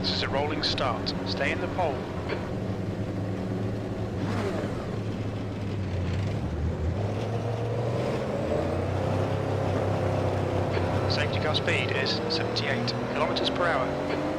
This is a rolling start. Stay in the pole. Safety car speed is 78 kilometers per hour.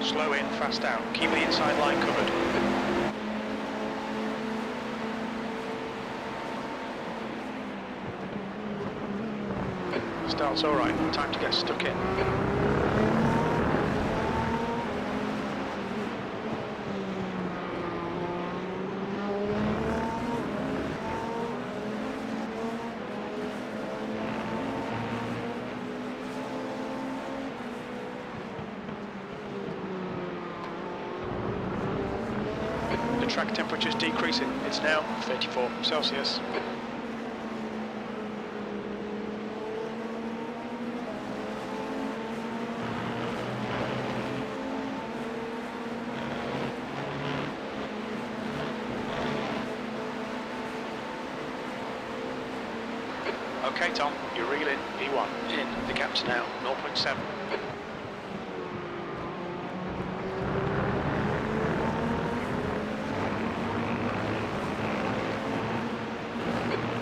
Slow in, fast out. Keep the inside line covered. Start's alright, time to get stuck in. track temperature's decreasing. It's now 34 Celsius. Okay Tom, you're reeling E1 in. The gap's now 0.7.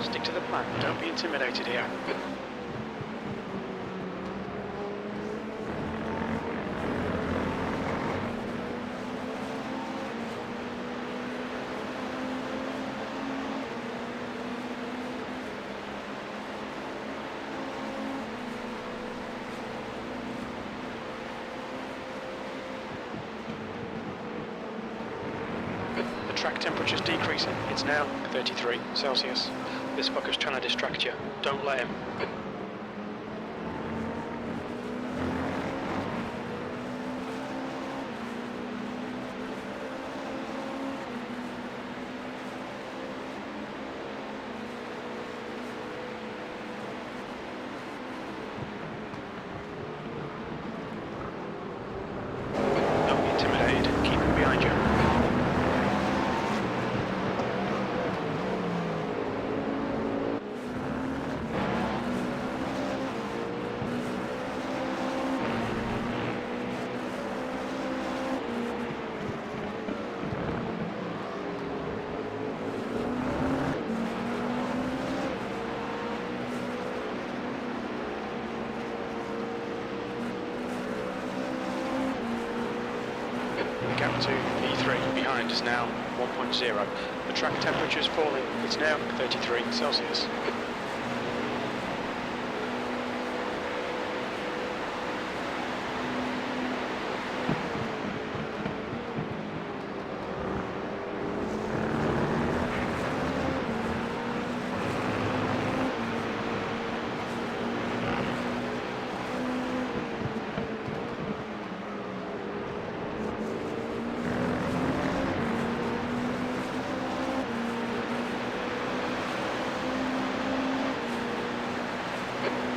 Stick to the plan, don't be intimidated here. Track temperature's decreasing. It's now 33 Celsius. This fucker's trying to distract you. Don't let him. Don't be intimidated. Keep him behind you. The gap to E3 behind is now 1.0. The track temperature is falling. It's now 33 Celsius.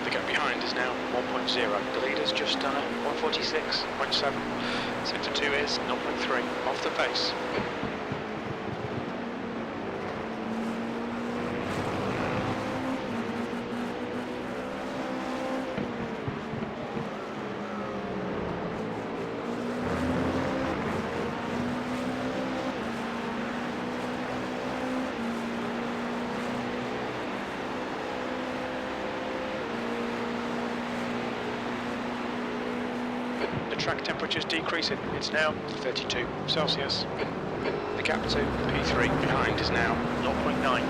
The gap behind is now 1.0. The leader's just done at 146.7. Sector 2 is 0.3 off the pace. The track temperature's decreasing. It's now 32 Celsius. The gap to P3 behind is now 0.9.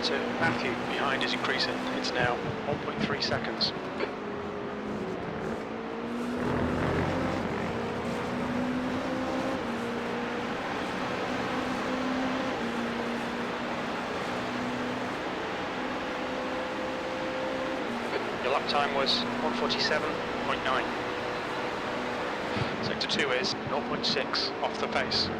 To Matthew behind is increasing. It's now 1.3 seconds. Your lap time was 147.9. Sector 2 is 0.6 off the pace.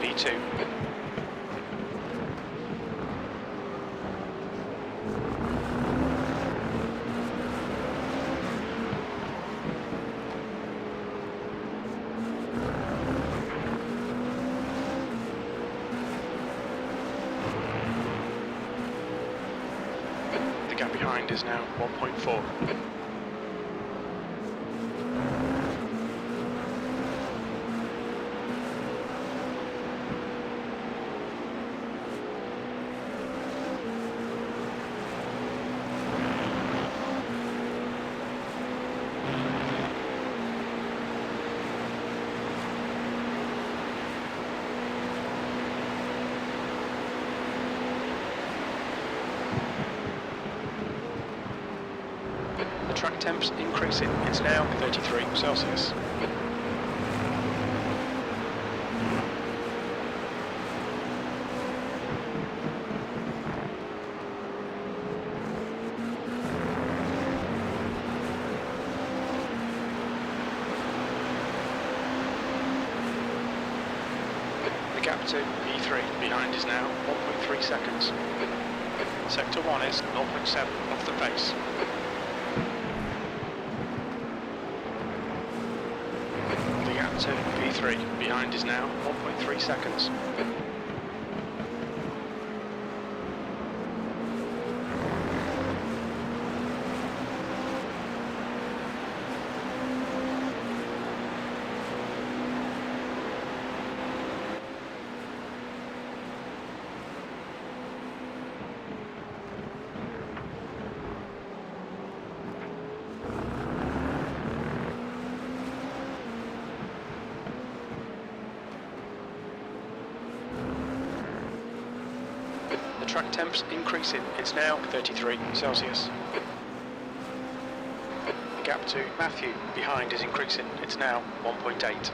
B2. behind is now 1.4. The track temp's increasing, it's now 33 Celsius. The gap to E3 behind is now 1.3 seconds. Sector 1 is 0.7 off the pace. The gap to P3 behind is now 1.3 seconds. The track temp's increasing, it's now 33 Celsius. The gap to Matthew behind is increasing, it's now 1.8.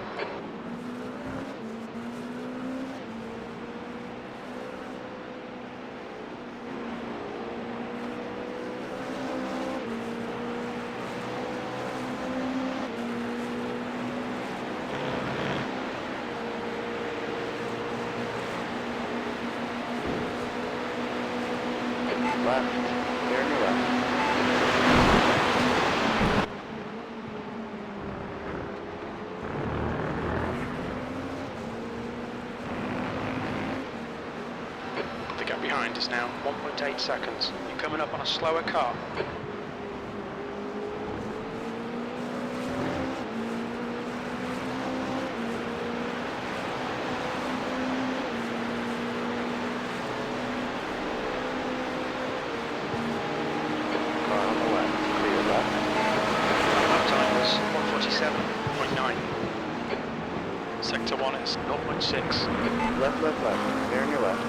Left, clear on your left. The gap behind is now 1.8 seconds. You're coming up on a slower car. Sector 1 is 0.6. Left, left, left. Clear on your left.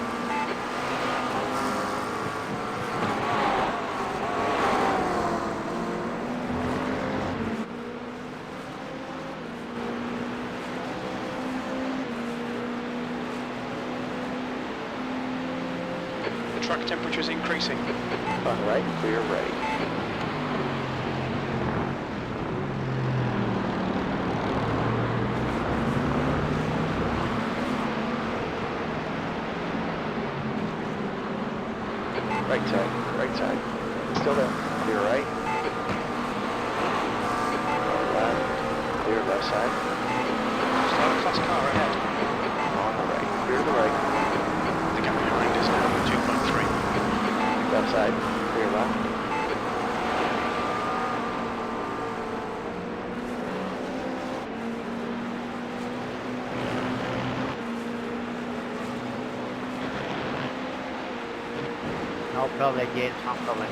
The track temperature is increasing. On right, clear right. Right side, right side. Still there. Clear right. Left. Clear left side. Slower class car ahead. On the right. Clear to the right. The gap behind is now 2.3. Left side. Clear left. No problem, James, no problem.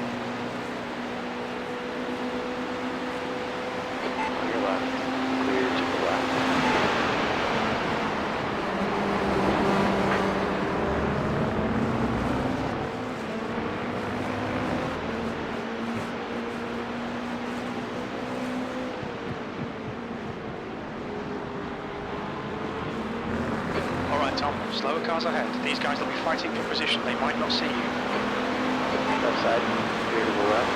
On your left. Clear to the left. Alright Tom, slower cars ahead. These guys will be fighting for position, they might not see you. Left side, clear to the left.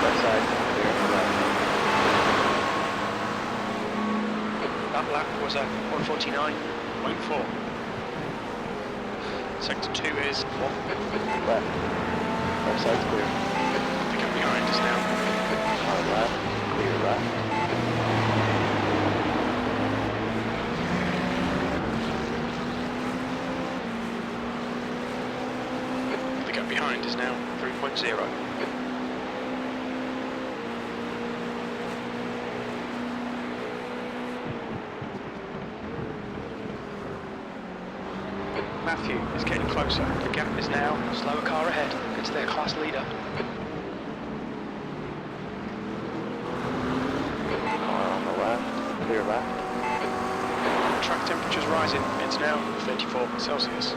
Left side, clear to the left. That lap was a 149.4. Sector 2 is 1. Left. Left side's clear. The gap behind is now. On left, clear left. The gap behind is now 3.0. Matthew is getting closer. The gap is now slower car ahead. It's their class leader. Car on the left, clear left. Track temperature's rising. It's now 34 Celsius.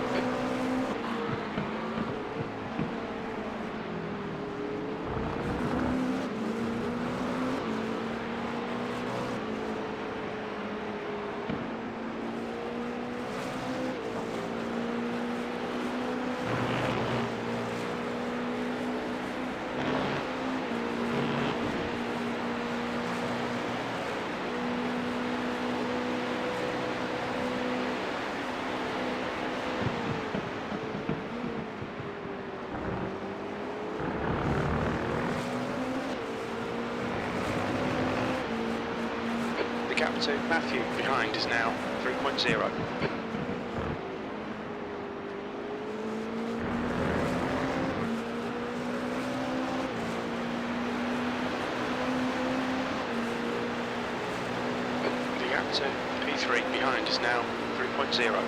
The gap to Matthew behind is now 3.0. The gap to P3 behind is now 3.0.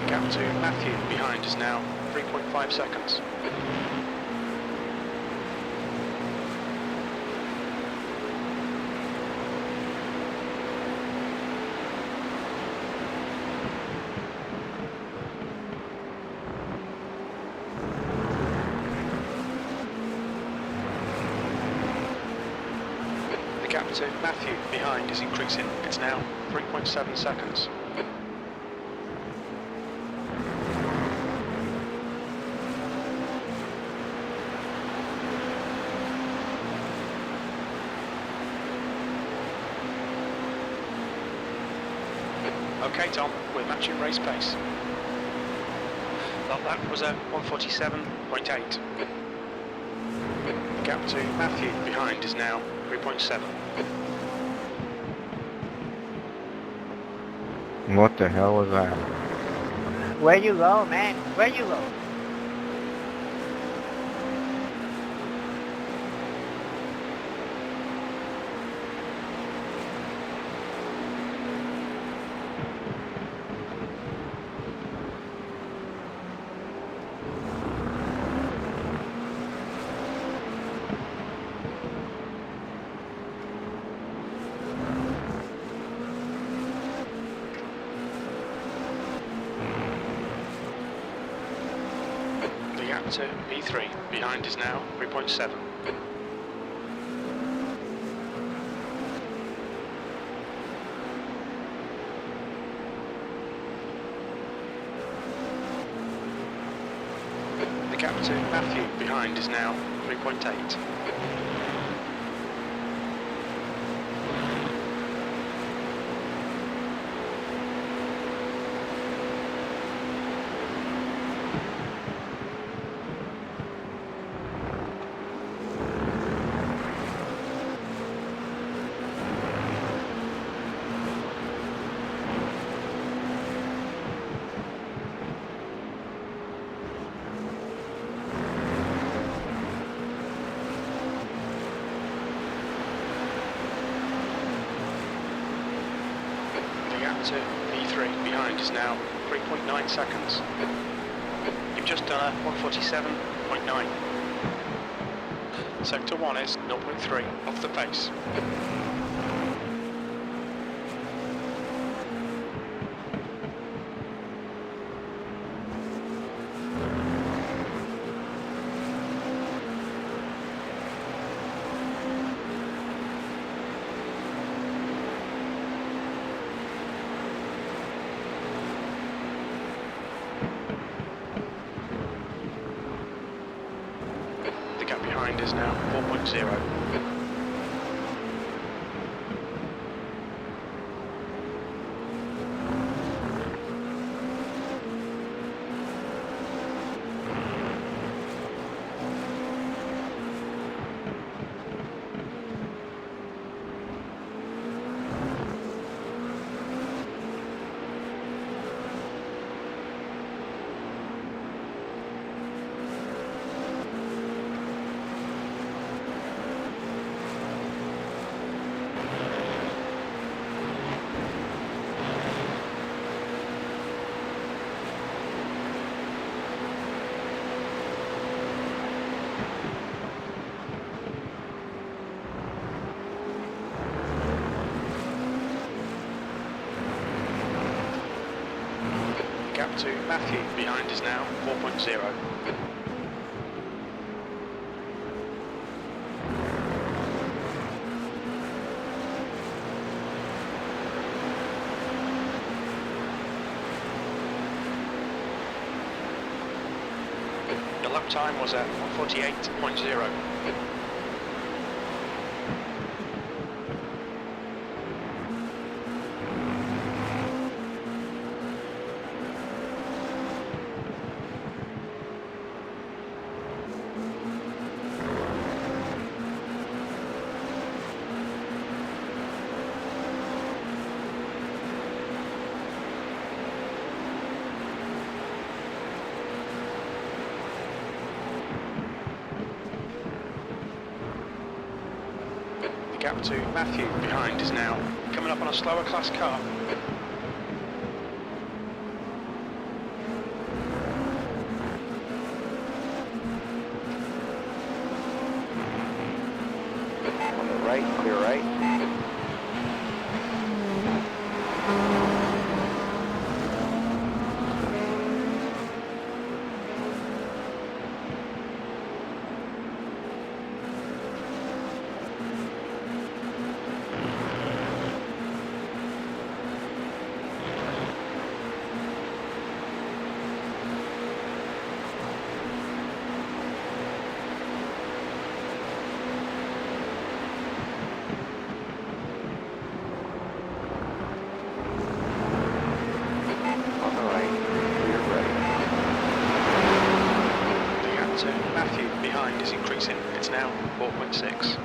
Gap to Matthew behind is now 3.5 seconds. The gap to Matthew behind is increasing. It's now 3.7 seconds. Okay, Tom, we're matching race pace. Well, that was a 147.8. The gap to Matthew behind is now 3.7. What the hell was that? Where you go, man? Where you go? The gap to P3 behind is now 3.7. The gap to Matthew behind is now 3.8. To P3 behind is now 3.9 seconds. You've just done a 147.9. Sector 1 is 0.3 off the pace. The gap behind is now 4.0. Gap to Matthew behind is now 4.0. The lap time was at 1:48.0. Gap to Matthew behind is now coming up on a slower class car. On the right, clear right. Matthew behind is increasing. It's now 4.6.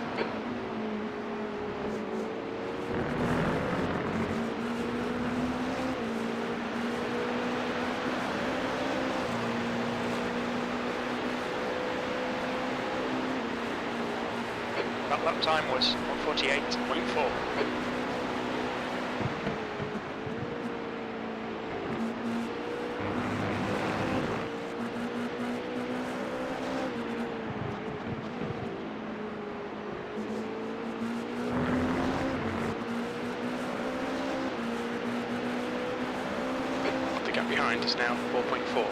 That lap time was 1:48.4. The gap behind is now 4.4.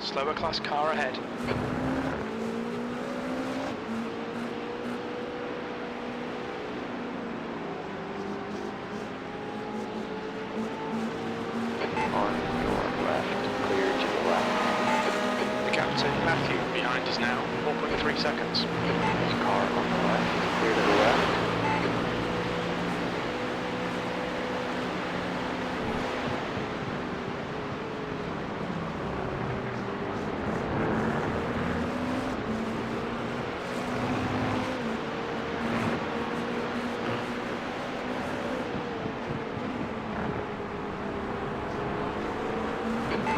Slower class car ahead. On your left, clear to the left. The gap to Matthew behind is now 4.3 seconds. There's a car on the left, clear to the left.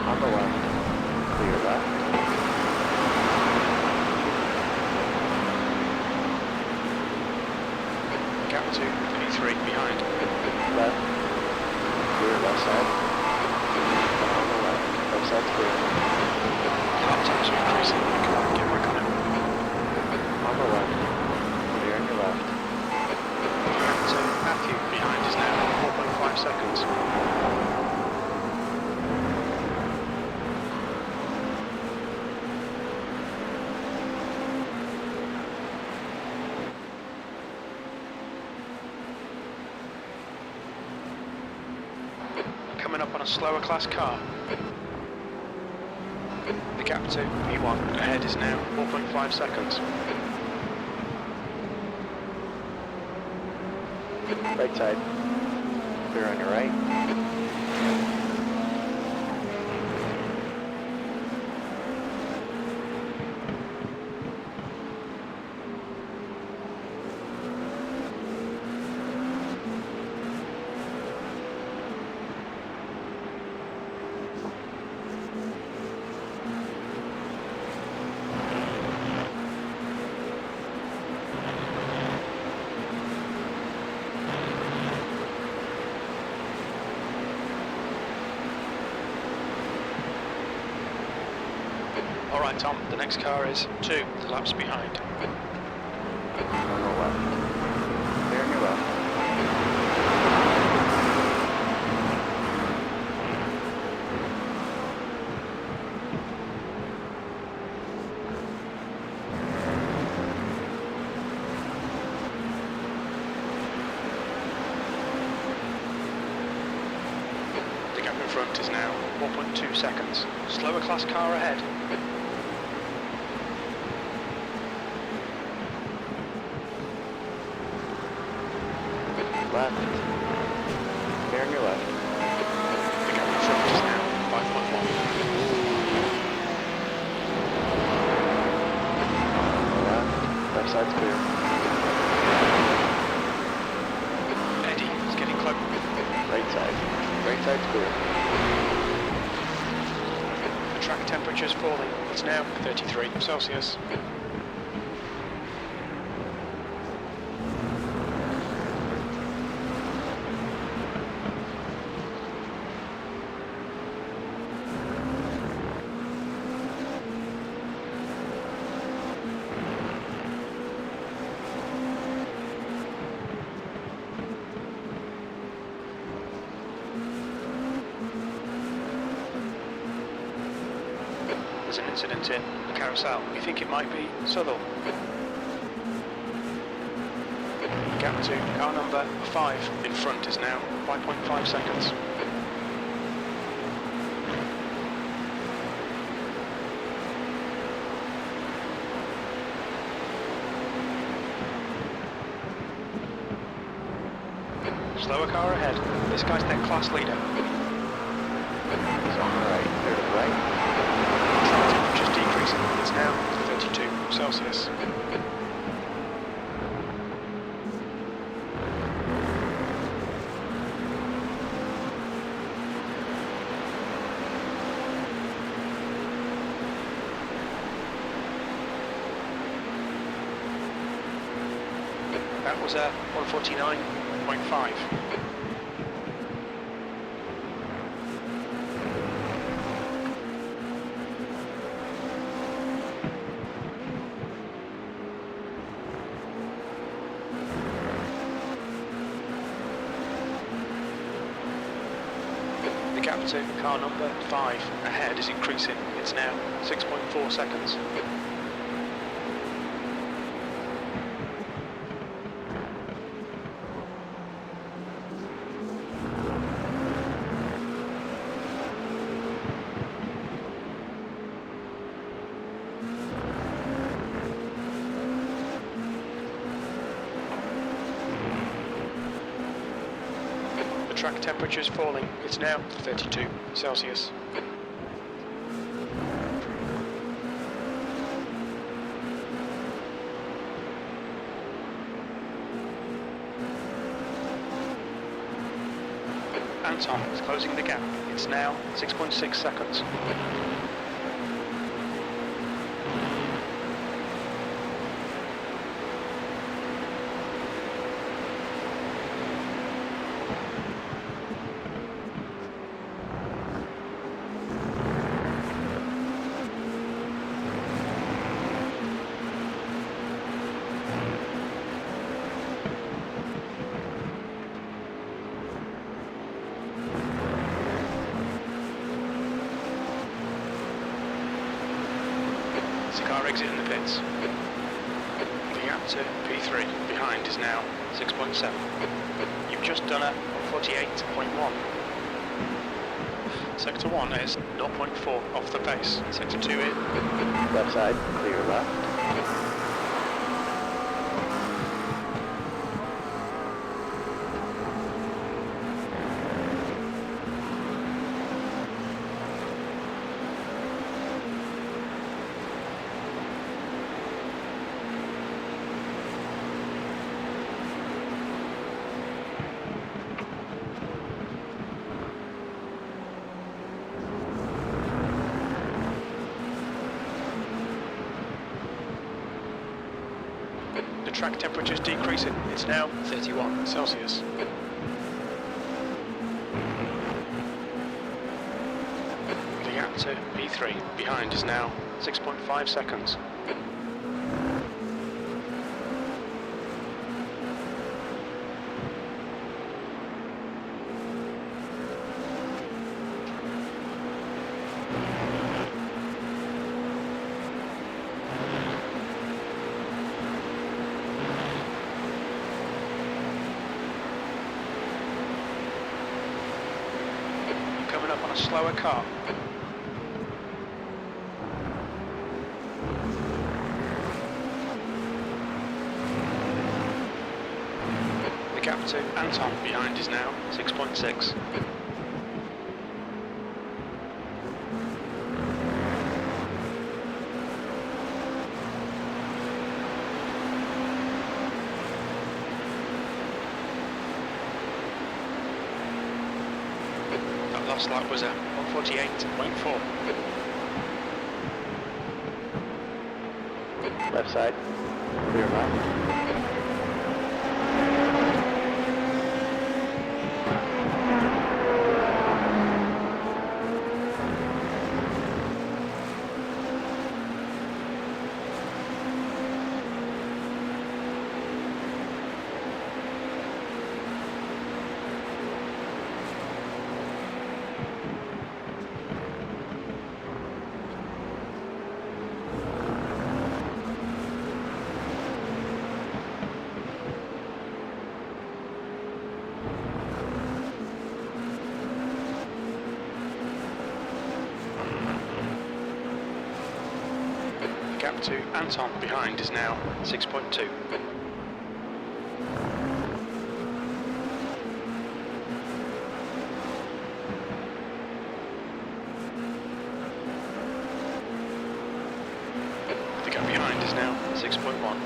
On the left, clear left. Gap to 33 behind. Left, clear left side. On the left, left side's clear. Lap times are increasing. Come on, get back on it. On the left, up on a slower class car. The gap to P1 ahead is now 4.5 seconds. Right side. Clear on your right. Alright Tom, the next car is 2 laps behind. On the left. Clear on your left. The gap in front is now 4.2 seconds. Slower class car ahead. Left. Clear on your left. The gap in front is now 5.1. Left. Left side's clear. Eddie is getting close. Right side. Right side's clear. The track temperature is falling. It's now 33 Celsius. There's an incident in the carousel. We think it might be Southall. Gap to car number 5 in front is now 5.5 seconds. Slower car ahead. This guy's their class leader. He's on the right. Clear to the right. Track temperature's decreasing. It's now 32 Celsius. That was a 149.5. The gap to car number 5 ahead is increasing. It's now 6.4 seconds. The track temperature is falling. It's now 32 Celsius. Anton is closing the gap. It's now 6.6 seconds. Car exit in the pits. The gap to P3 behind is now 6.7. You've just done a 48.1. Sector 1 is 0.4 off the pace. Sector 2 in. Left side, clear left. The track temperature's decreasing. It's now 31 Celsius. The gap to P3 behind is now 6.5 seconds. Coming up on a slower car. The gap to Anton behind is now 6.6. That last lap was at 148.4. Left side, clear left. The gap to Anton behind is now 6.2. The gap behind is now 6.1.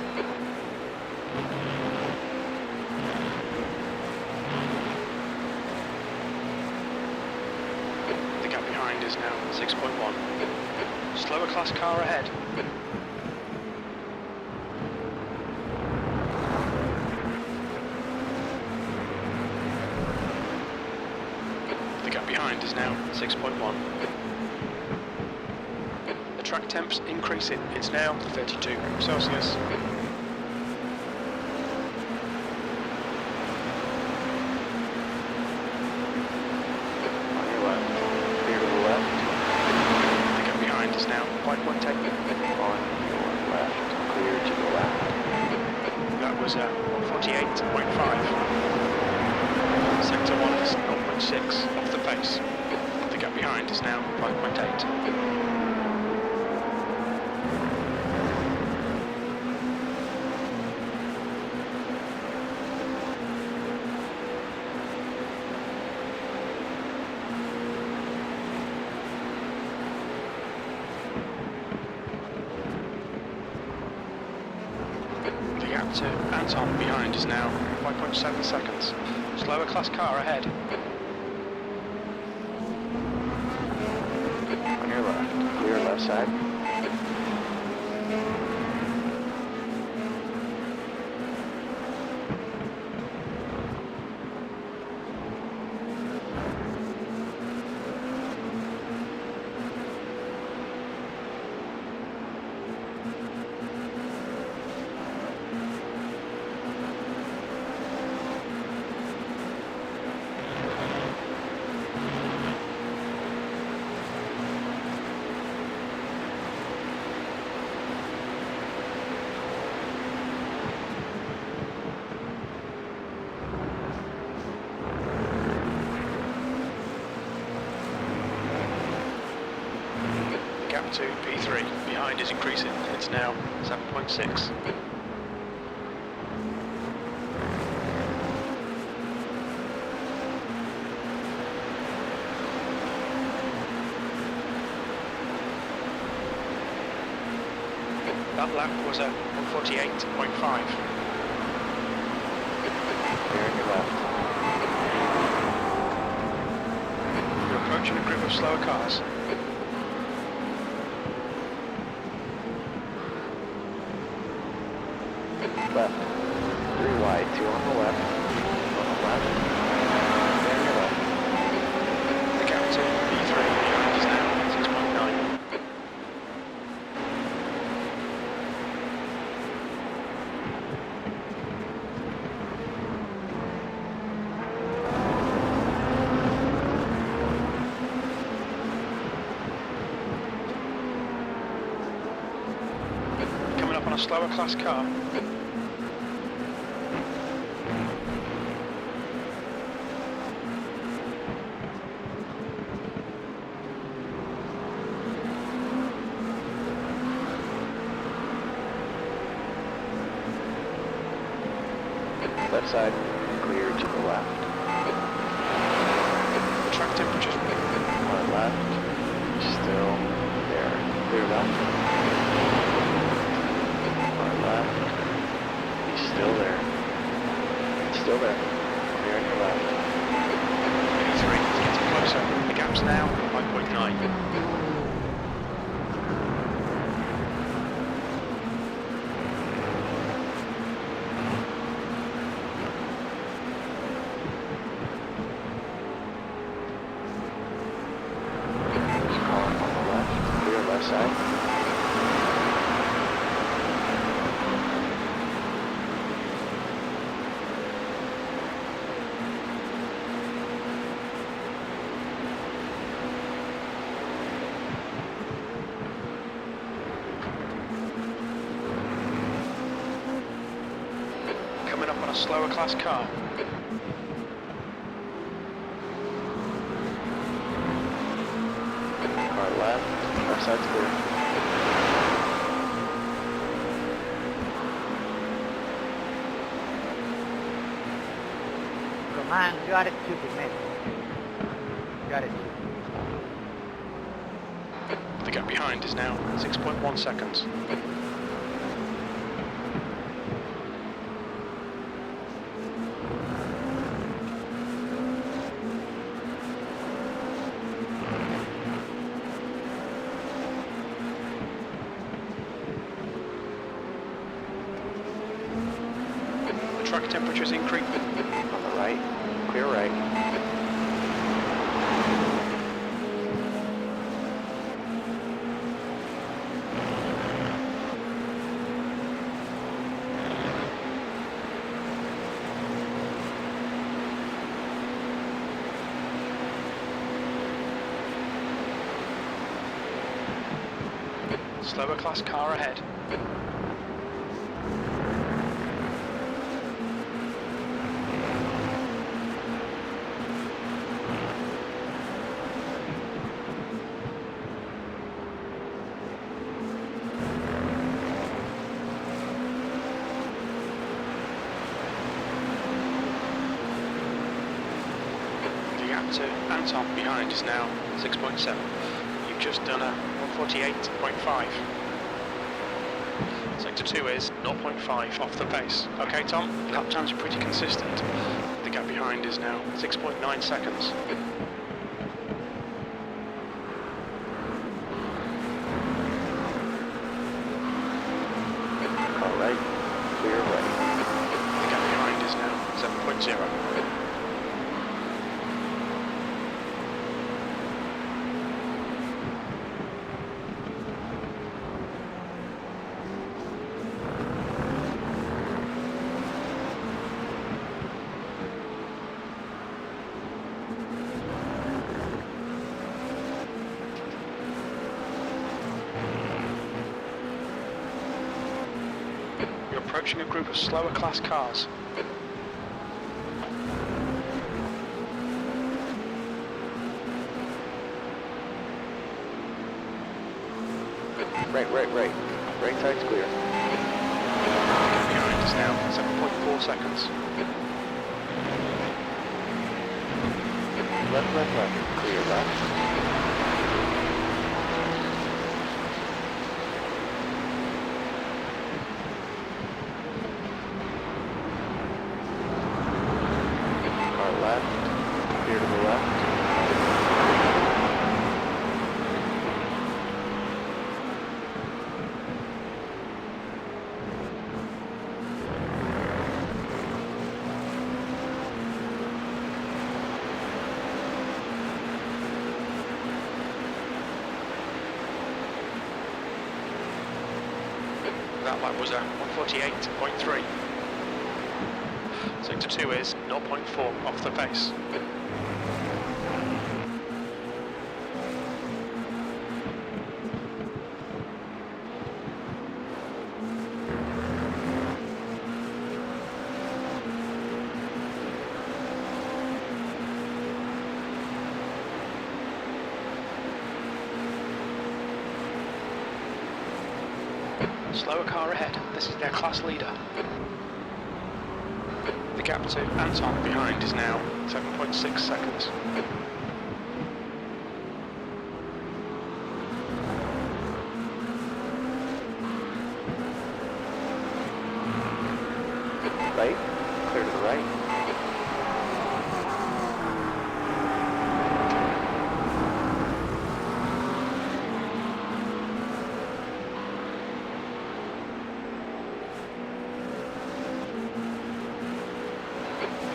The gap behind is now 6.1. Slower class car ahead. The gap behind is now 6.1. The track temp's increasing. It's now 32 Celsius. On your left, clear to the left. The gap behind is now 5.8. On your left, clear to the left. That was 148.5. Sector 1 is 0.6 off the pace. The gap behind is now 5.8. The gap to Anton behind is now 5.7 seconds. Slower class car ahead. On your left, clear left side. gap to P3 behind is increasing. It's now 7.6. That lap was a 148.5. Clear your left. You're approaching a group of slower cars. Left. 3 wide, 2 on the left. On the left. Clear your left. The gap to P3 behind is now 6.9. Coming up on a slower class car. Left side, clear to the left. The track temperature's On left, still there. Clear left. On left, he's still there. Still there. Clear on your left. P3 is getting closer. The gap's now 5.9. Side. Coming up on a slower class car. Car left. Left side's clear. Come on, you are stupid, man. You are stupid. The gap behind is now 6.1 seconds. The track temperature's increasing. On the right. Clear right. Slower class car ahead. The gap to Anton behind is now 6.7. You've just done a 148.5. Sector 2 is 0.5 off the pace. Okay, Tom, lap times are pretty consistent. The gap behind is now 6.9 seconds. Car right. Clear right. The gap behind is now 7.0. You're approaching a group of slower class cars. Right. Right side's clear. Behind us now, 7.4 seconds. Left. Clear left. Car left. Clear to the left. That lap was a 148.3. Sector 2 is 0.4 off the pace. Slower car ahead, this is their class leader. The gap to Anton behind is now 7.6 seconds. Right. Clear to the right.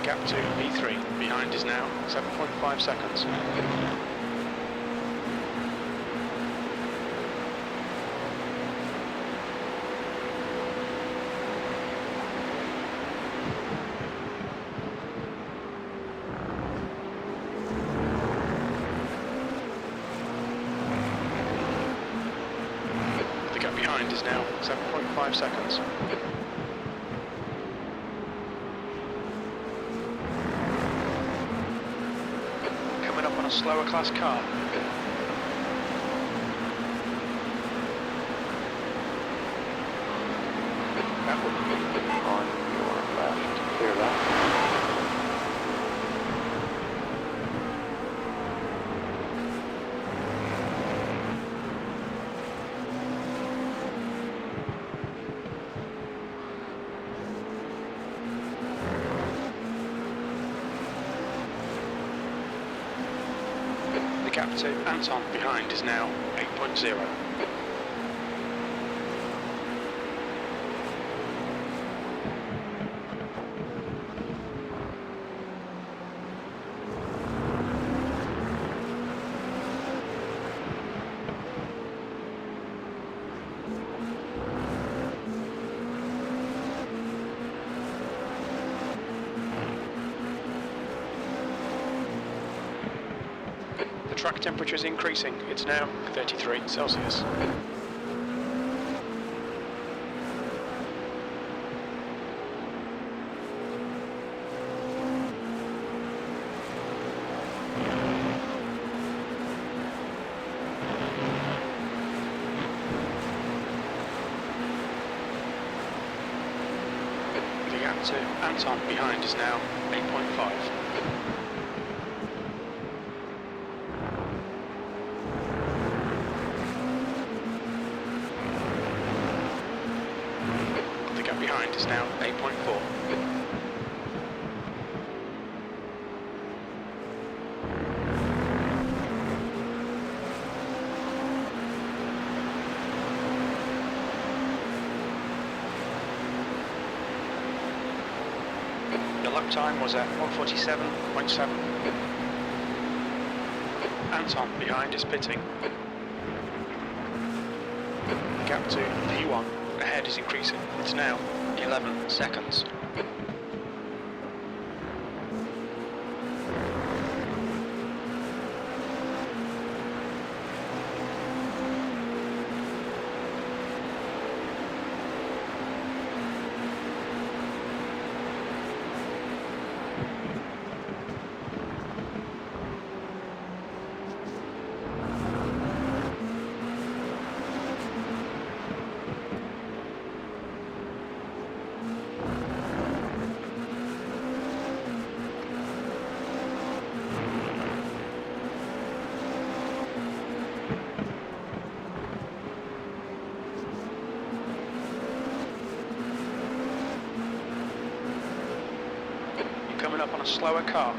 Gap to P3 behind is now 7.5 seconds. The gap behind is now 7.5 seconds. On a slower class car. That would be on your left. Clear left. The gap to Anton behind is now 8.0. The track temperature is increasing. It's now 33 Celsius. The gap to Anton behind is now 8.5. Behind is now 8.4. The lap time was at 147.7. Anton behind is pitting. The gap to P1 ahead is increasing. It's now 11 seconds. up on a slower car.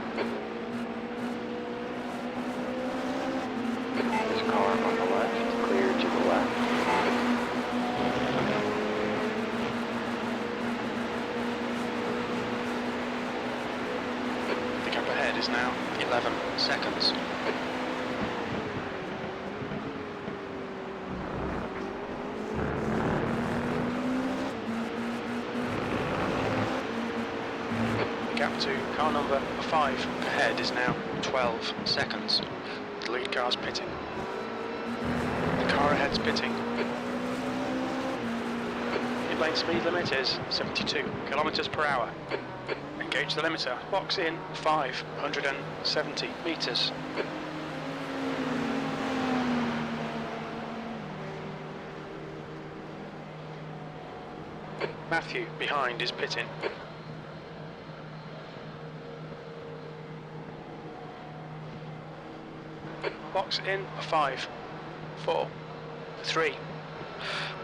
This car on the left, clear to the left. The gap ahead is now 11 seconds. The gap to car number 5 ahead is now 12 seconds. The lead car's pitting. The car ahead's pitting. In-lane speed limit is 72 kilometers per hour. Engage the limiter. Box in 570 meters. Matthew behind is pitting. Box in 5, 4, 3,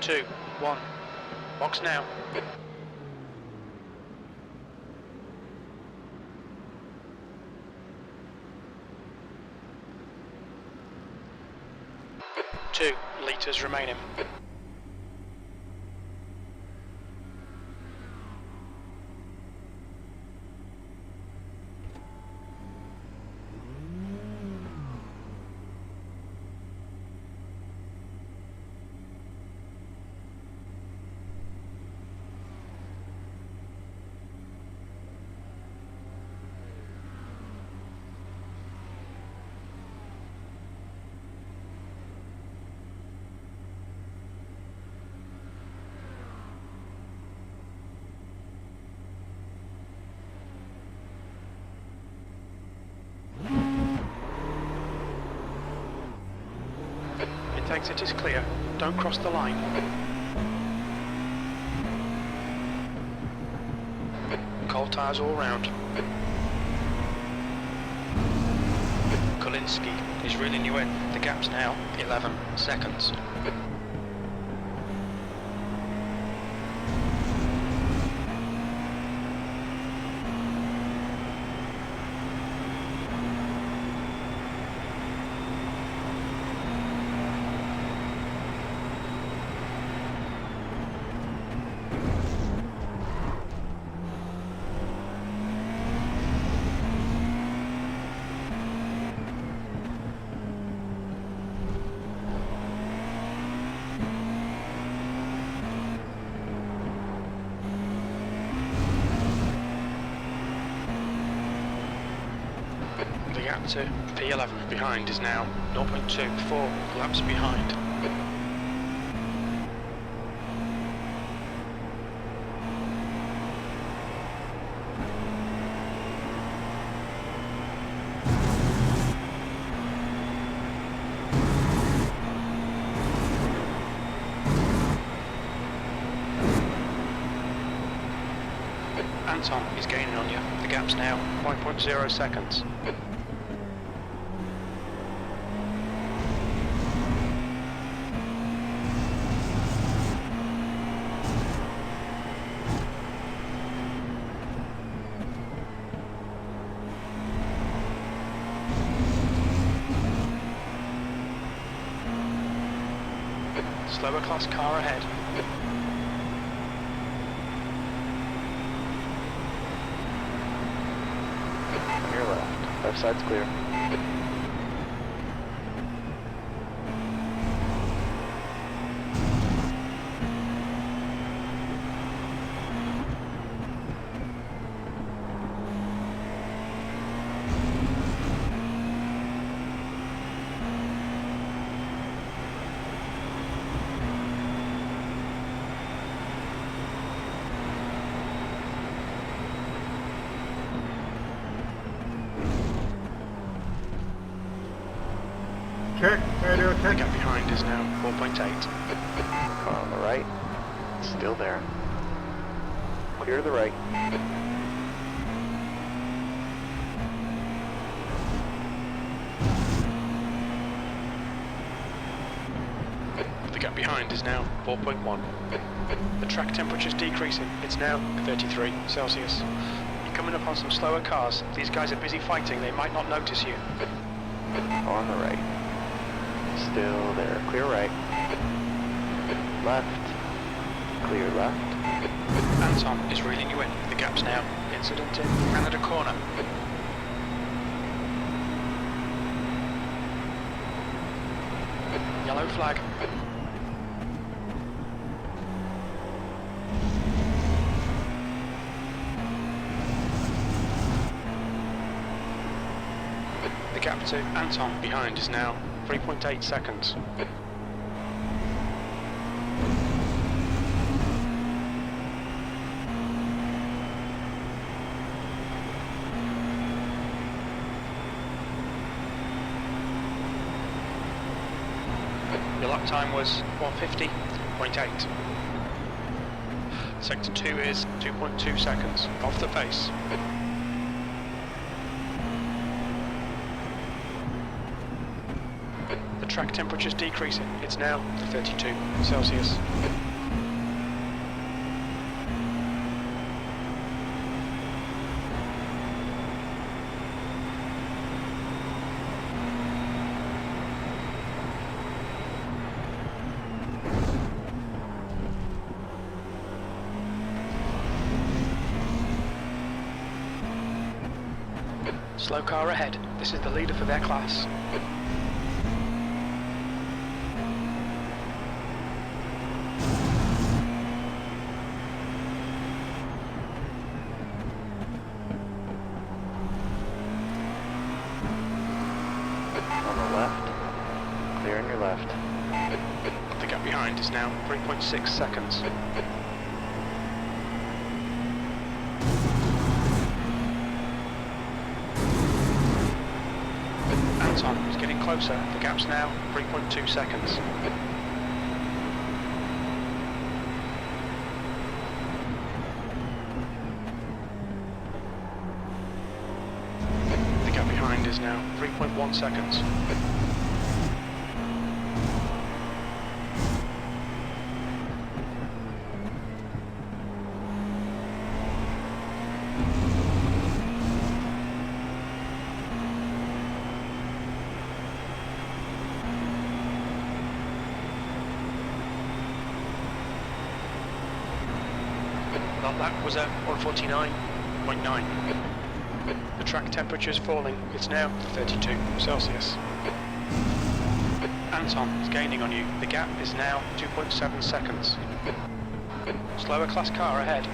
2, 1. Box now. Two litres remaining. Exit is clear. Don't cross the line. Cold tyres all round. Kolinski is reeling you in. The gap's now 11 seconds. The gap to P11 behind is now 0.24 laps behind. Anton is gaining on you. The gap's now 1.0 seconds. Slower class car ahead. On your left. Left side's clear. Check, radio The check. gap behind is now 4.8. Car on the right. Still there. Clear to the right. The gap behind is now 4.1. The track temperature's decreasing. It's now 33 Celsius. Your coming up on some slower cars. These guys are busy fighting, they might not notice you. On the right. Still there. Clear right. Left. Clear left. Anton is reeling you in. The gap's now. Incident in Canada corner. Yellow flag. The gap to Anton behind is now 3.8 seconds. Your lap time was 1:50.8. Sector 2 is 2.2 seconds off the pace. The track temperature's decreasing. It's now 32 Celsius. Slow car ahead. This is the leader for their class. On the left. Clear on your left. The gap behind is now 3.6 seconds. Anton is getting closer. The gap's now 3.2 seconds. The gap behind is now 3.1 seconds. That was at 1:49.9. The track temperature is falling. It's now 32 Celsius. Anton is gaining on you. The gap is now 2.7 seconds. Slower class car ahead.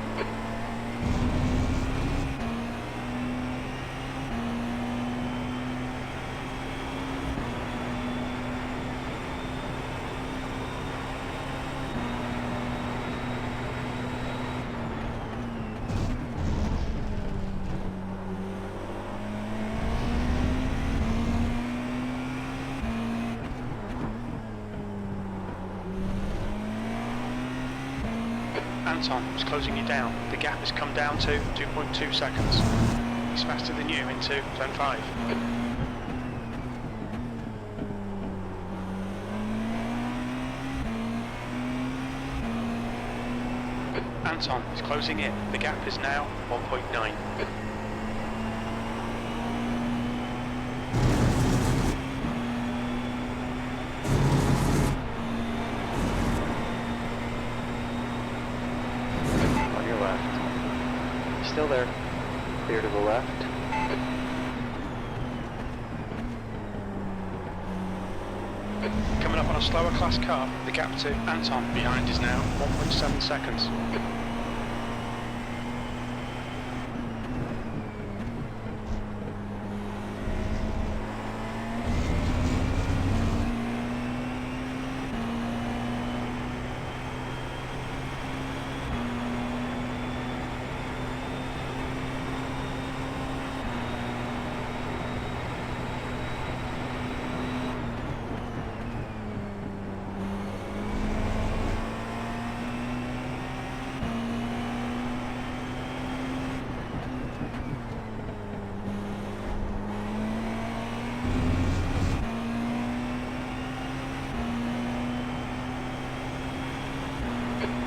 Anton is closing you down. The gap has come down to 2.2 seconds. He's faster than you into turn 5. Anton is closing in. The gap is now 1.9. Still there. Clear to the left. Coming up on a slower class car, the gap to Anton behind is now 1.7 seconds.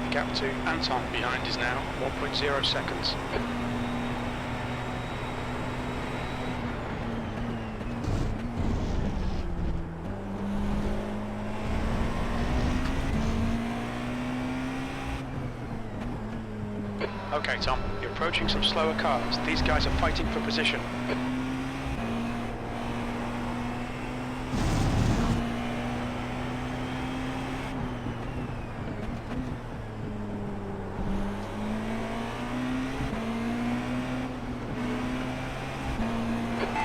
The gap to Anton behind is now 1.0 seconds. Okay, Tom, you're approaching some slower cars. These guys are fighting for position.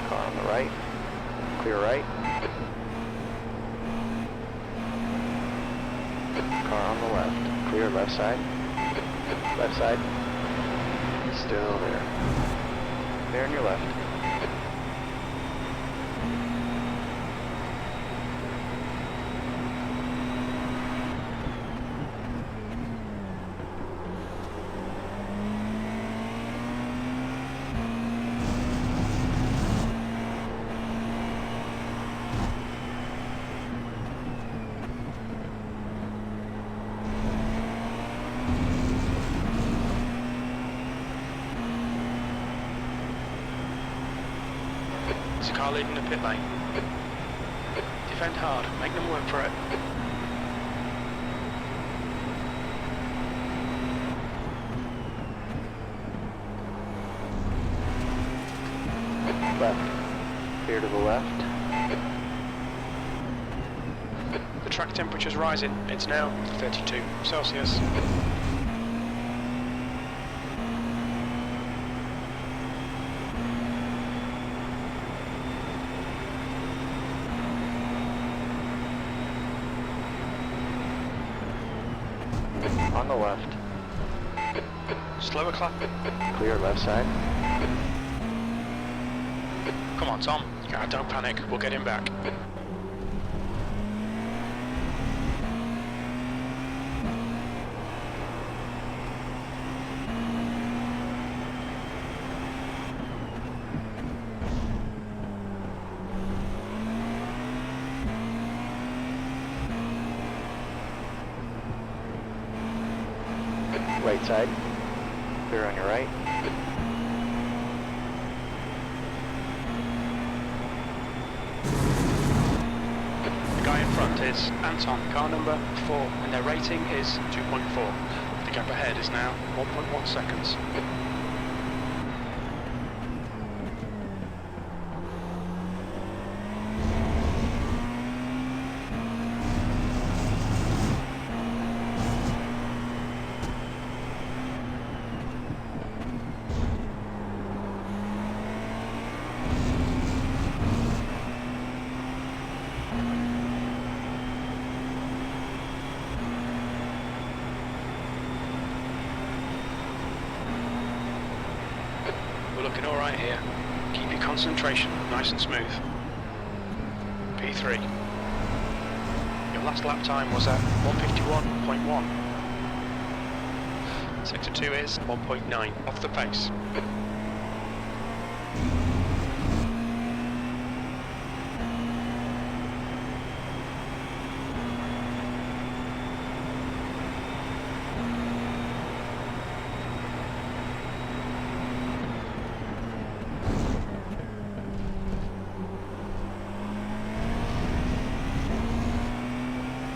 Car on the right. Clear right. Car on the left. Clear left side. Left side. Still there. There on your left. There's a car leading the pit lane. Defend hard, make them work for it. Left. Clear to the left. The track temperature's rising. It's now 32 Celsius. On the left. Slower clap. Clear left side. Come on, Tom. Don't panic. We'll get him back. Right side. Clear on your right. The guy in front is Anton, car number 4, and their rating is 2.4. The gap ahead is now 1.1 seconds. We're looking all right here. Keep your concentration nice and smooth. P3. Your last lap time was at 151.1. Sector 2 is 1.9 off the pace.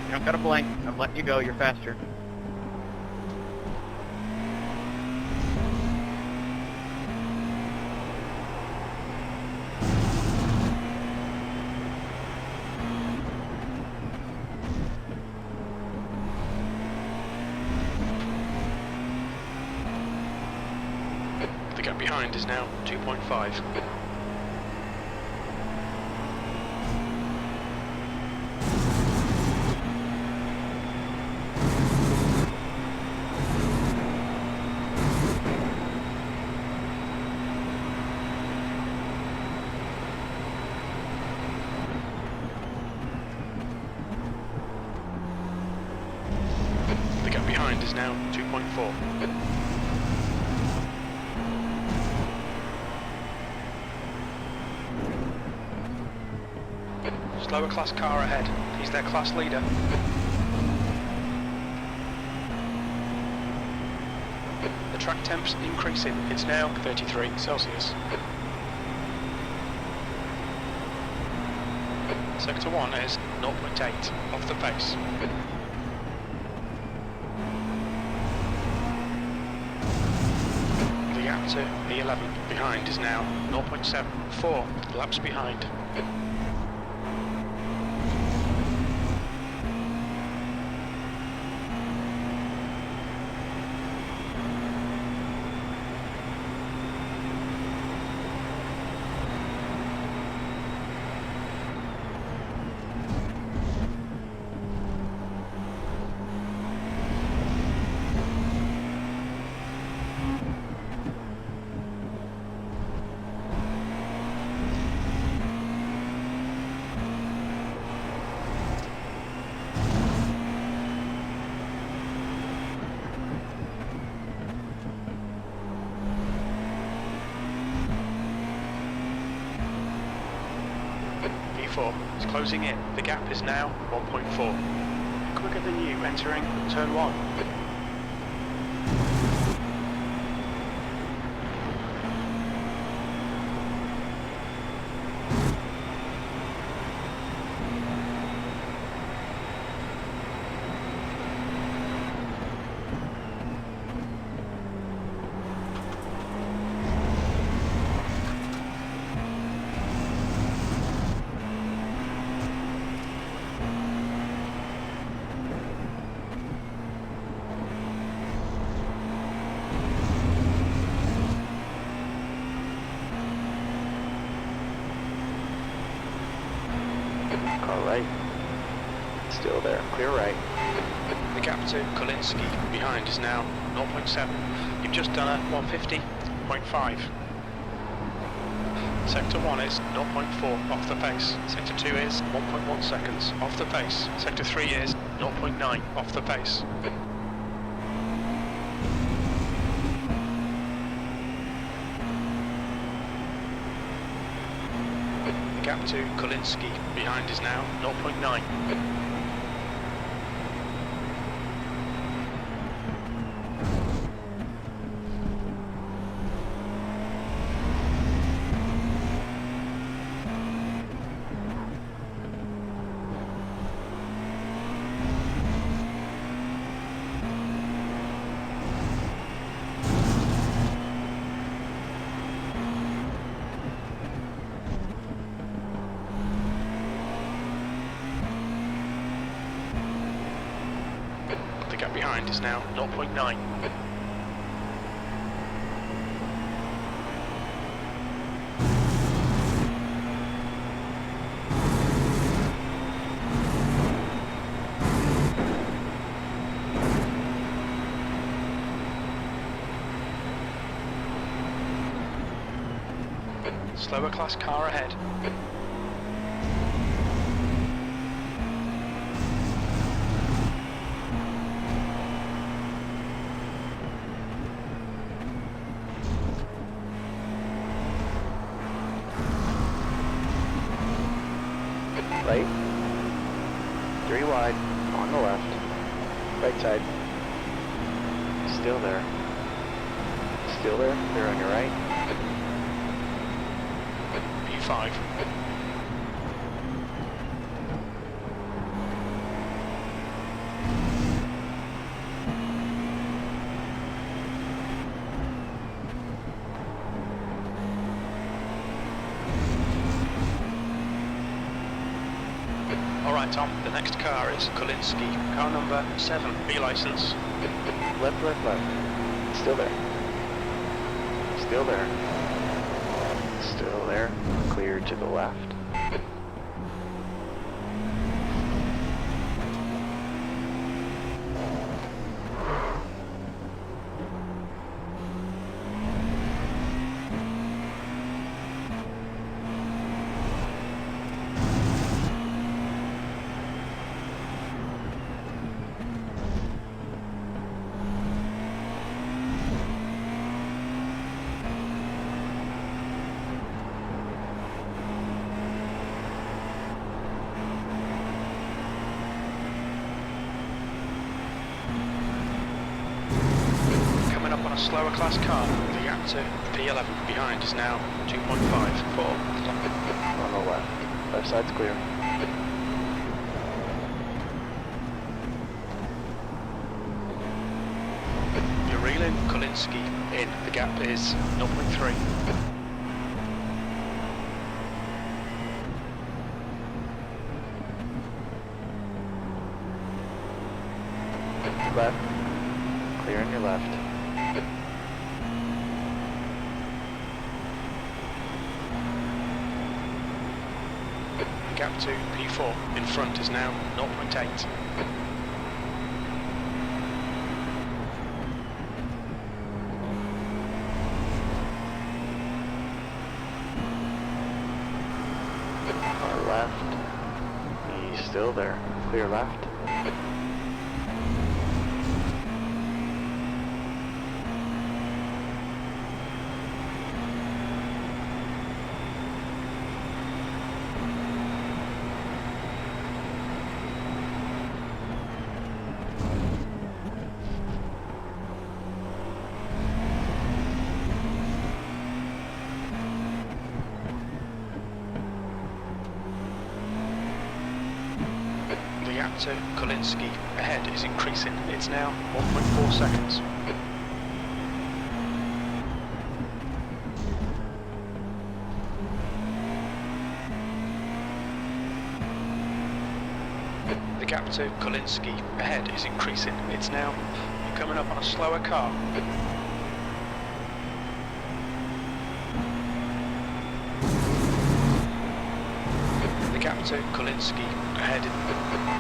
You don't gotta blink. I'm letting you go. You're faster. The gap behind is now 2.5. The gap behind is now 2.4. Slower class car ahead. He's their class leader. The track temp's increasing. It's now 33 Celsius. Sector 1 is 0.8 off the pace. to P11 behind is now 0.74 laps behind. Is closing in. The gap is now 1.4. Quicker than you entering turn 1. Car right. Still there. Clear right. The gap to Kolinski behind is now 0.7. You've just done a 150.5. Sector 1 is 0.4 off the pace. Sector 2 is 1.1 seconds off the pace. Sector 3 is 0.9 off the pace. The gap to Kolinski behind is now 0.9. The gap behind is now 0.9. Slower class car ahead. Right. 3 wide. On the left. Right side. Still there. Still there. They're on your right. P5. Alright Tom, the next car is Kolinski. Car number 7, B license. Left, left, left. Still there. Still there. Still there. Clear to the left. Slower class car, the gap to P11 behind is now 2.54. On the left. Left side's clear. You're reeling, Kolinski. Kolinski in. The gap is 0.3. Left. Clear on your left. The gap to P4 in front is now 0.8. Car left. He's still there. Clear left. The gap to Kolinski ahead is increasing. It's now 1.4 seconds. The gap to Kolinski ahead is increasing. It's now coming up on a slower car. The gap to Kolinski ahead.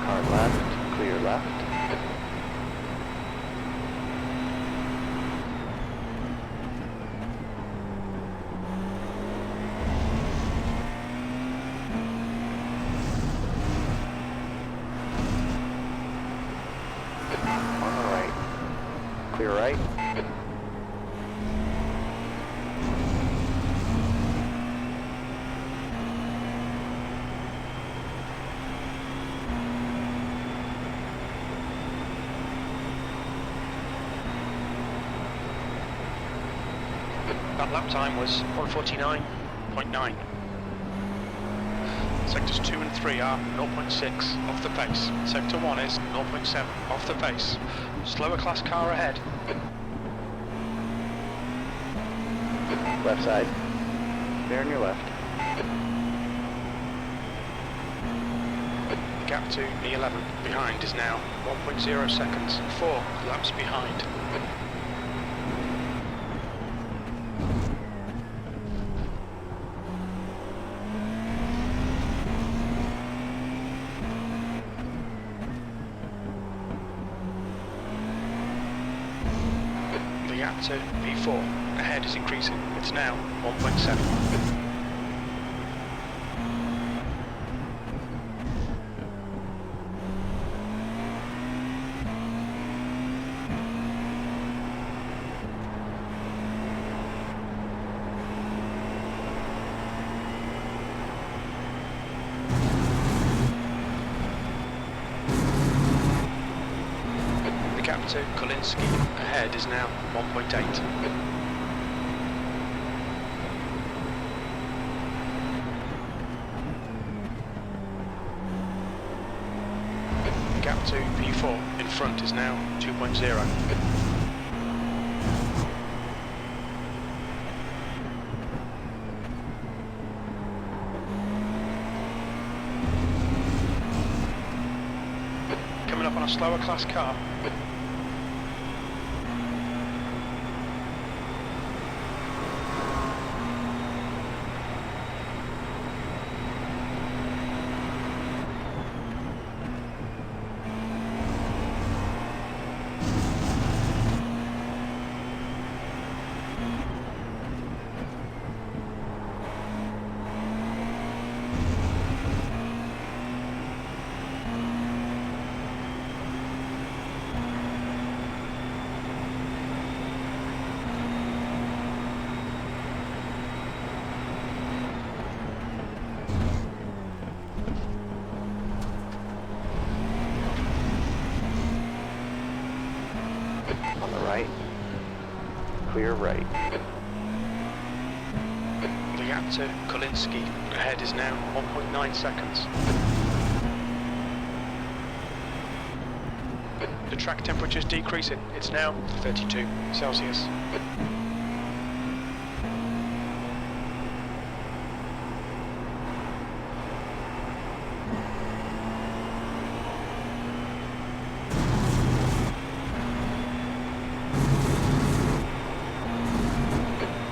Car left. Clear left. On the right. Clear right. That lap time was 1:49.9. Sectors 2 and 3 are 0.6 off the pace. Sector 1 is 0.7 off the pace. Slower class car ahead. Left side. Clear on your left. The gap to E11 behind is now 1.0 seconds, 4 laps behind. The gap to P4 ahead is increasing. It's now 1.7. The gap to Kolinski ahead is now 1.8. The gap to P4 in front is now 2.0. Coming up on a slower class car. On the right. Clear right. The gap to Kolinski ahead is now 1.9 seconds. The track temperature is decreasing. It's now 32 Celsius.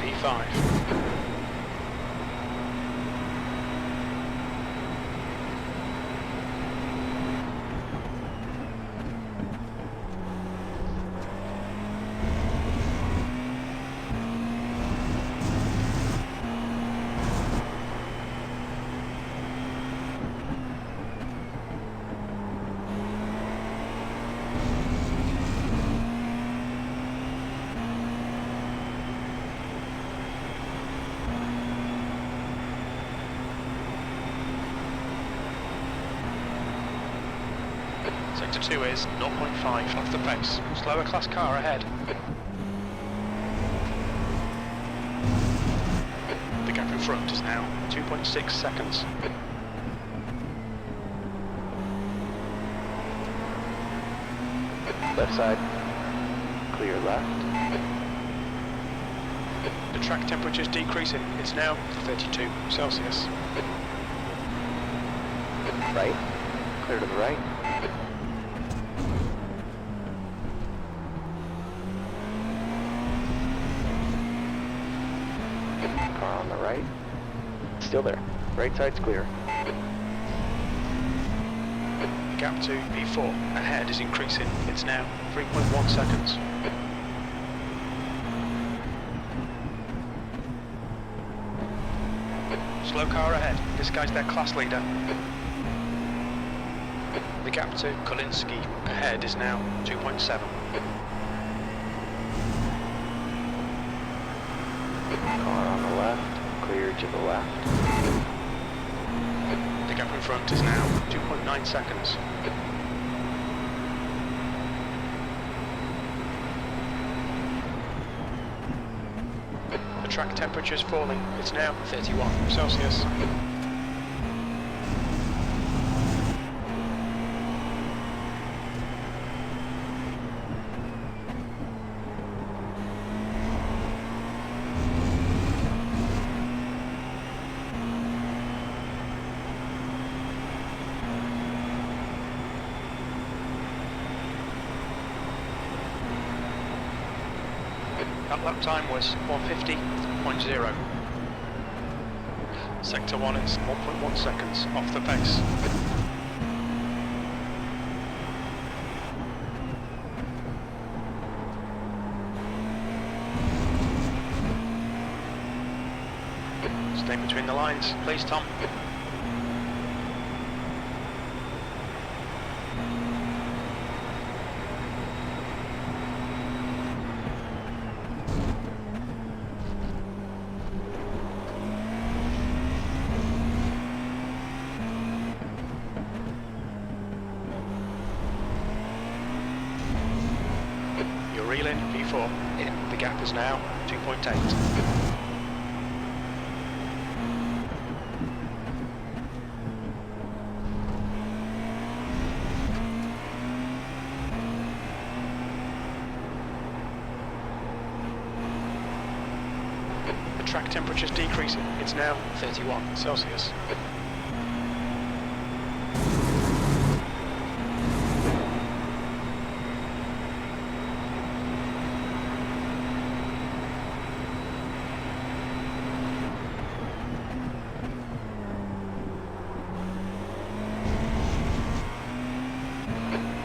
P5. Sector 2 is 0.5 off the pace. Slower class car ahead. The gap in front is now 2.6 seconds. Left side. Clear left. The track temperature is decreasing. It's now 32 Celsius. Right. Clear to the right. Car on the right. Still there. Right side's clear. The gap to P4 ahead is increasing. It's now 3.1 seconds. Slow car ahead. This guy's their class leader. The gap to Kolinski ahead is now 2.7. Car on the left. Clear to the left. The gap in front is now 2.9 seconds. The track temperature is falling. It's now 31 Celsius. That lap time was 150.0. Sector 1 is 1.1 seconds off the pace. Stay between the lines, please, Tom. Reeling P4 in. The gap is now 2.8. The track temperature is decreasing. It's now 31 Celsius.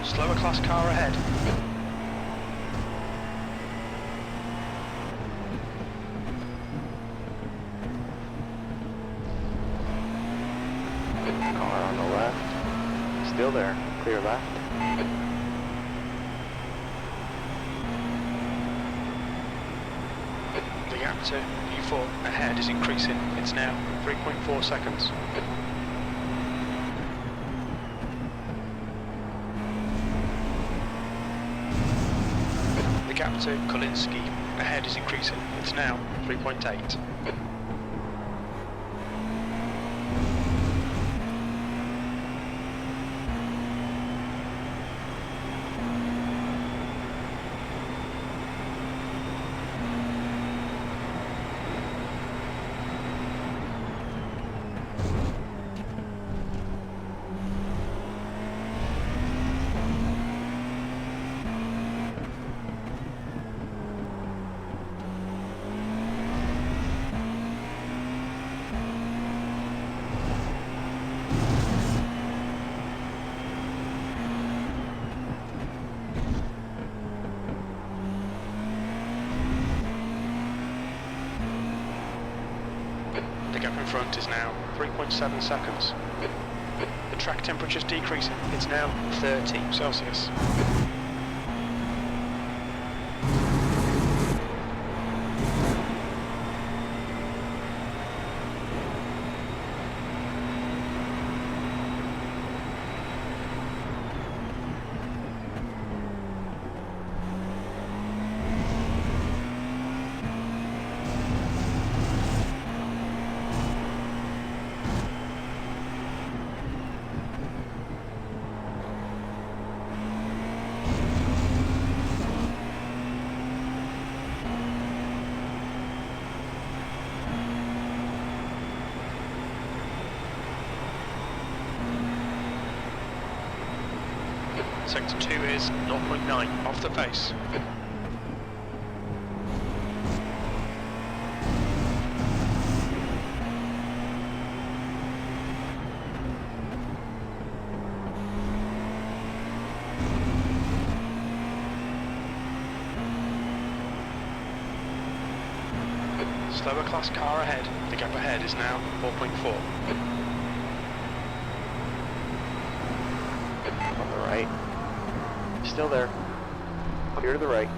Slower class car ahead. Car on the left. Still there. Clear left. The gap to P4 ahead is increasing. It's now 3.4 seconds. The gap to Kolinski ahead is increasing. It's now 3.8. The gap in front is now 3.7 seconds. The track temperature's decreasing. It's now 30 Celsius. Sector 2 is 0.9 off the pace. Slower class car ahead. The gap ahead is now 4.4. On the right. Still there. Clear to the right.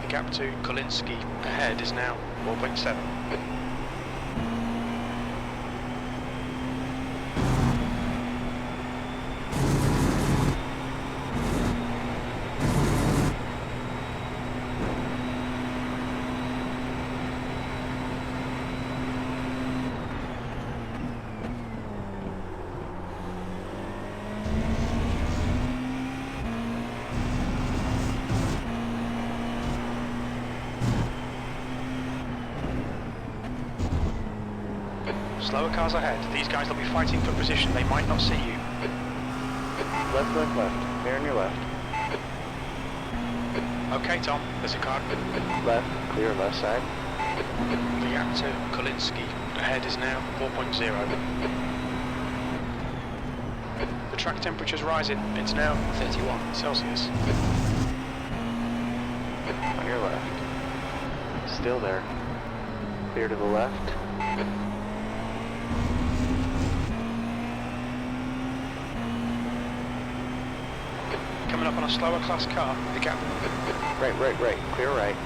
The gap to Kolinski ahead is now 4.7. Slower cars ahead. These guys will be fighting for position. They might not see you. Left, left, left. Clear on your left. Okay, Tom. There's a car. Left. Clear left side. The gap to Kolinski ahead is now 4.0. The track temperature's rising. It's now 31 Celsius. On your left. Still there. Clear to the left. Coming up on a slower class car. The gap. Right, right, right. Clear right.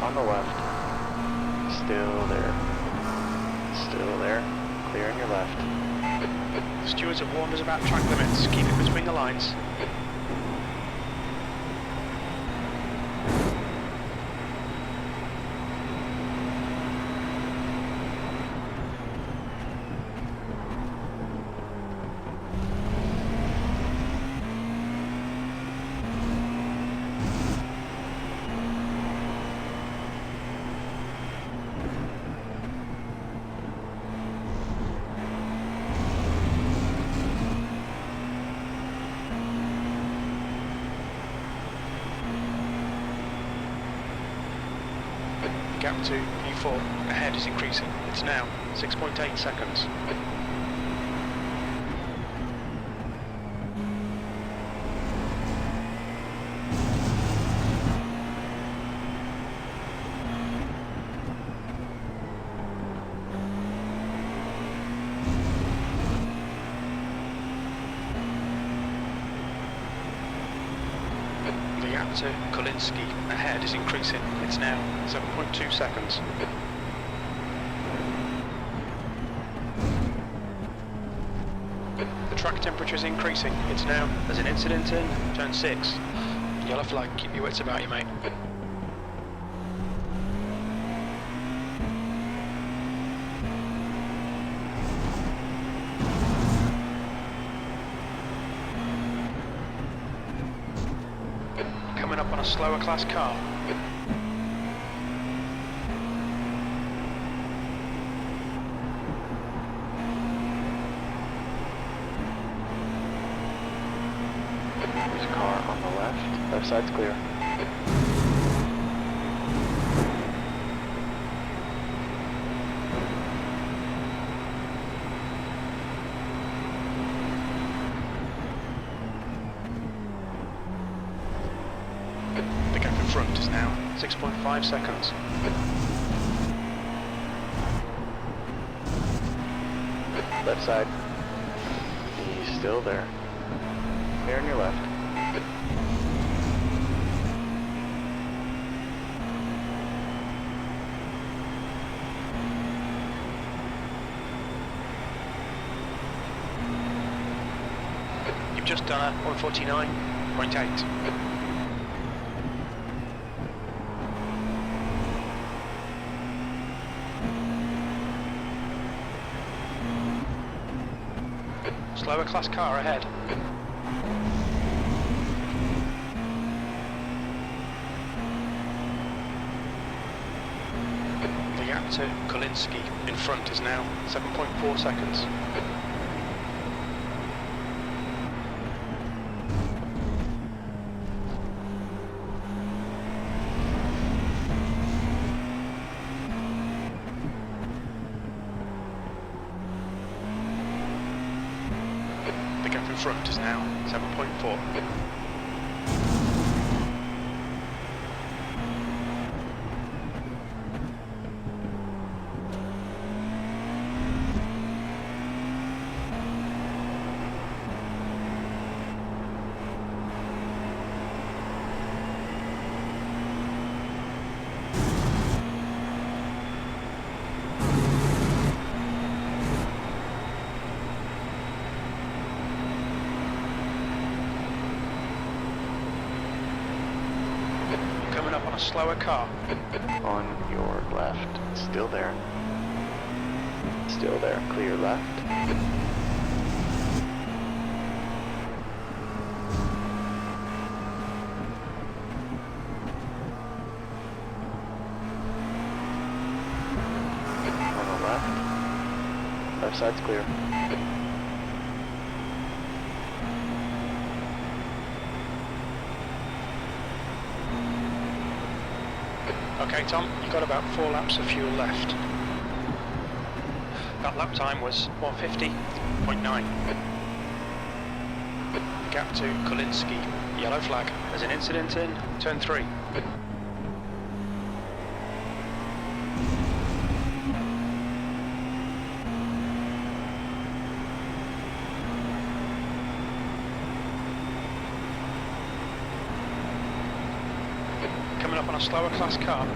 On the left. Still there. Still there. Clear on your left. The stewards have warned us about track limits. Keep it between the lines. Gap to P4 ahead is increasing. It's now 6.8 seconds. The gap to Kolinski ahead is increasing. It's now 7.2 seconds. track temperature is increasing. It's now. There's an incident in turn 6. Yellow flag, keep your wits about you, mate. Coming up on a slower class car. There's a car on the left. Left side's clear. The gap in front is now 6.5 seconds. Left side. He's still there. Here on your left. You've just done a 149.8. Slower class car ahead. The gap to Kolinski in front is now 7.4 seconds. The gap in front is now 7.4. Coming up on a slower car. On your left. Still there. Still there. Clear left. On the left. Left side's clear. Okay, Tom, you've got about 4 laps of fuel left. That lap time was 150.9. Gap to Kolinski, yellow flag. There's an incident in turn 3. Coming up on a slower class car.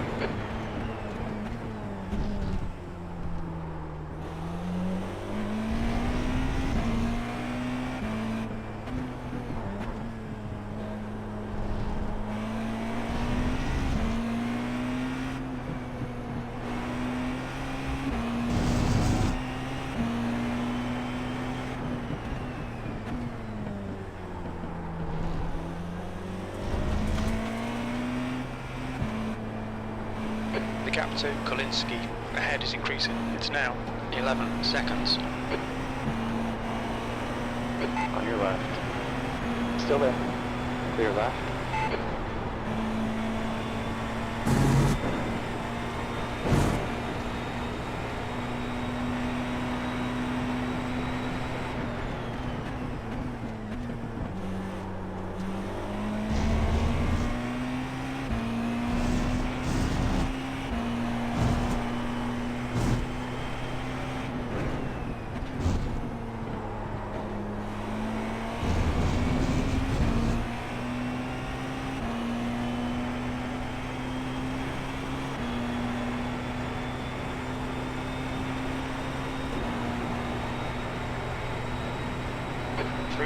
The gap to Kolinski ahead is increasing. It's now 11 seconds. On your left. Still there. Clear left.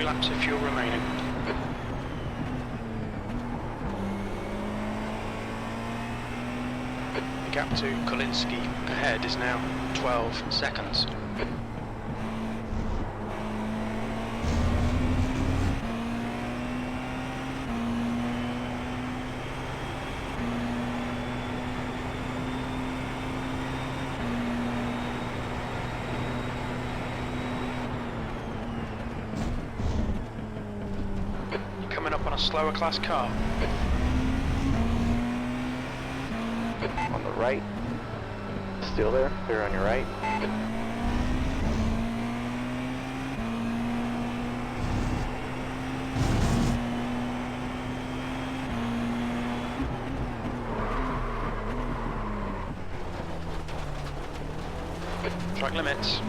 3 laps of fuel remaining. The gap to Kolinski ahead is now 12 seconds. Coming up on a slower class car. On the right. Still there. Clear on your right. Track limits.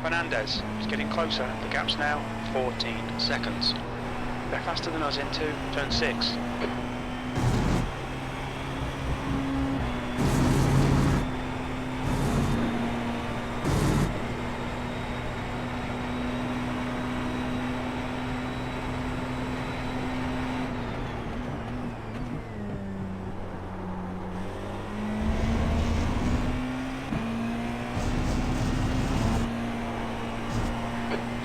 Fernandez is getting closer. The gap's now 14 seconds. They're faster than us into turn 6.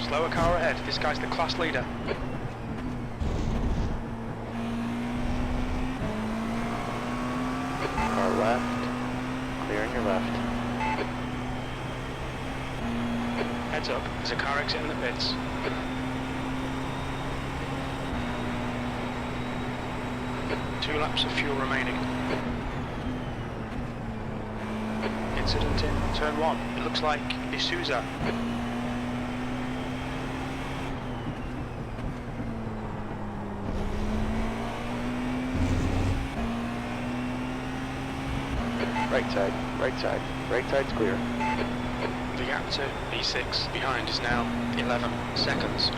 Slower car ahead. This guy's the class leader. Car left. Clear on your left. Heads up. There's a car exiting the pits. Two laps of fuel remaining. Incident in turn 1. It looks like D'Souza. Right side, right side, right side's clear. The gap to E6 behind is now 11 seconds.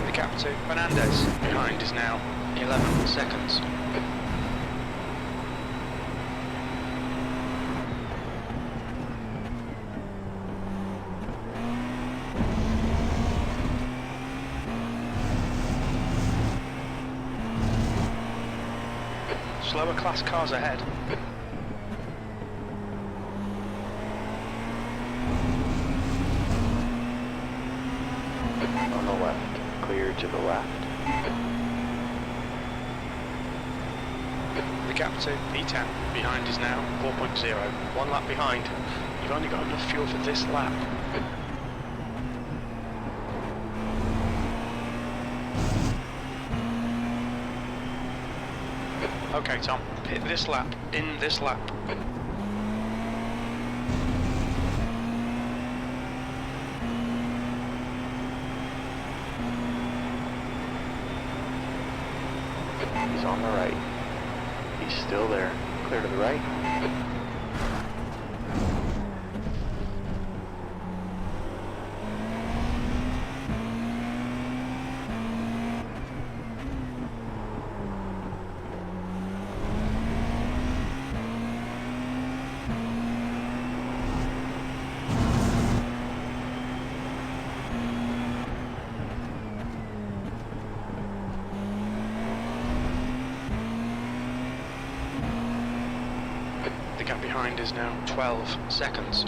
The gap to Fernandez behind is now 11 seconds. Slower class cars ahead. On the left, clear to the left. The gap to P10 behind is now 4.0. 1 lap behind. You've only got enough fuel for this lap. Okay, Tom, hit this lap in this lap. He's on the right. He's still there. Clear to the right. The gap behind is now 12 seconds.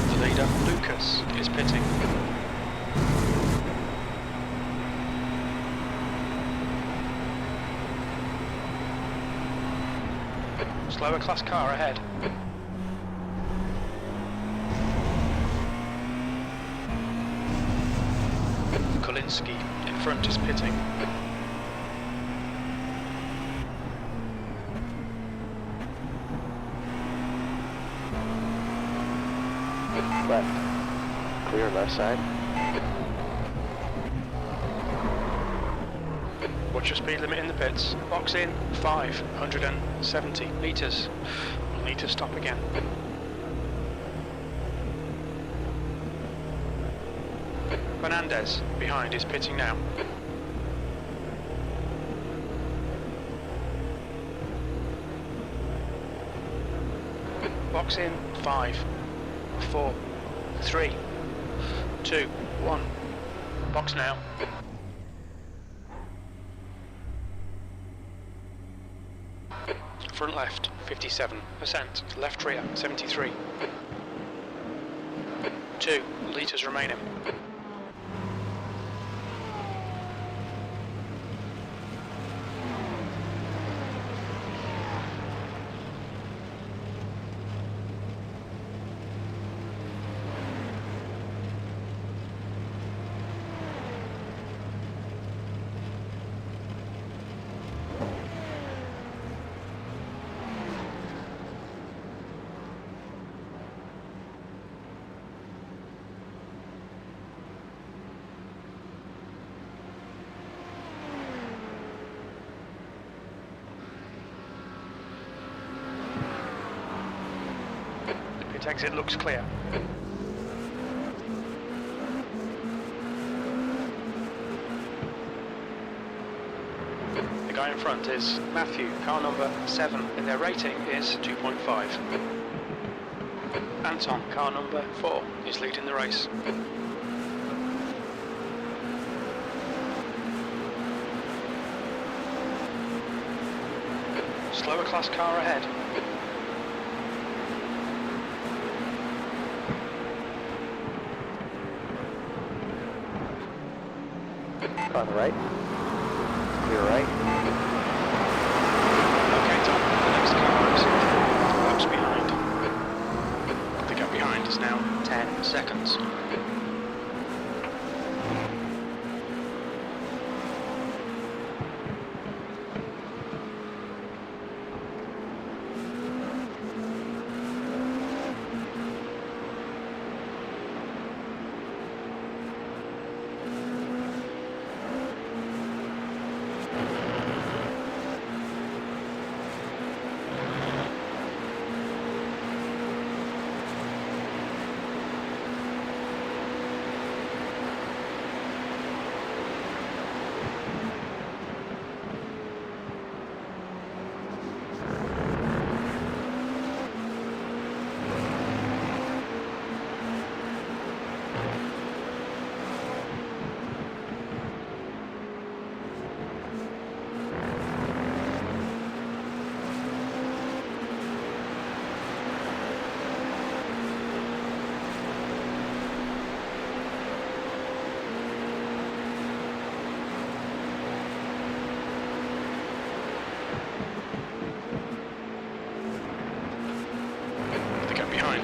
The leader, Lucas, is pitting. Slower class car ahead. Kolinski in front is pitting. Left. Clear left side. Watch your speed limit in the pits. Box in 570 metres. We'll need to stop again. Fernandez behind is pitting now. Box in 5, 4, 3, 2, 1. Box now. Front left 57%, left rear 73. 2 litres remaining. Exit looks clear. The guy in front is Matthew, car number 7, and their rating is 2.5. Anton, car number 4, is leading the race. Slower class car ahead. On the right. Clear right. Okay, Tom, the next car is laps behind. The gap behind is now 10 seconds.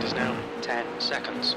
Is now 10 seconds.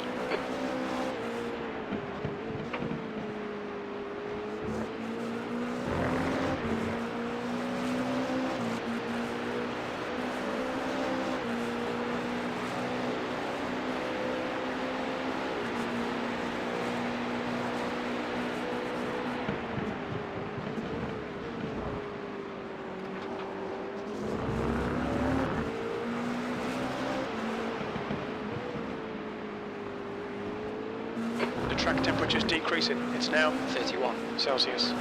Track temperature is decreasing. It's now 31 Celsius.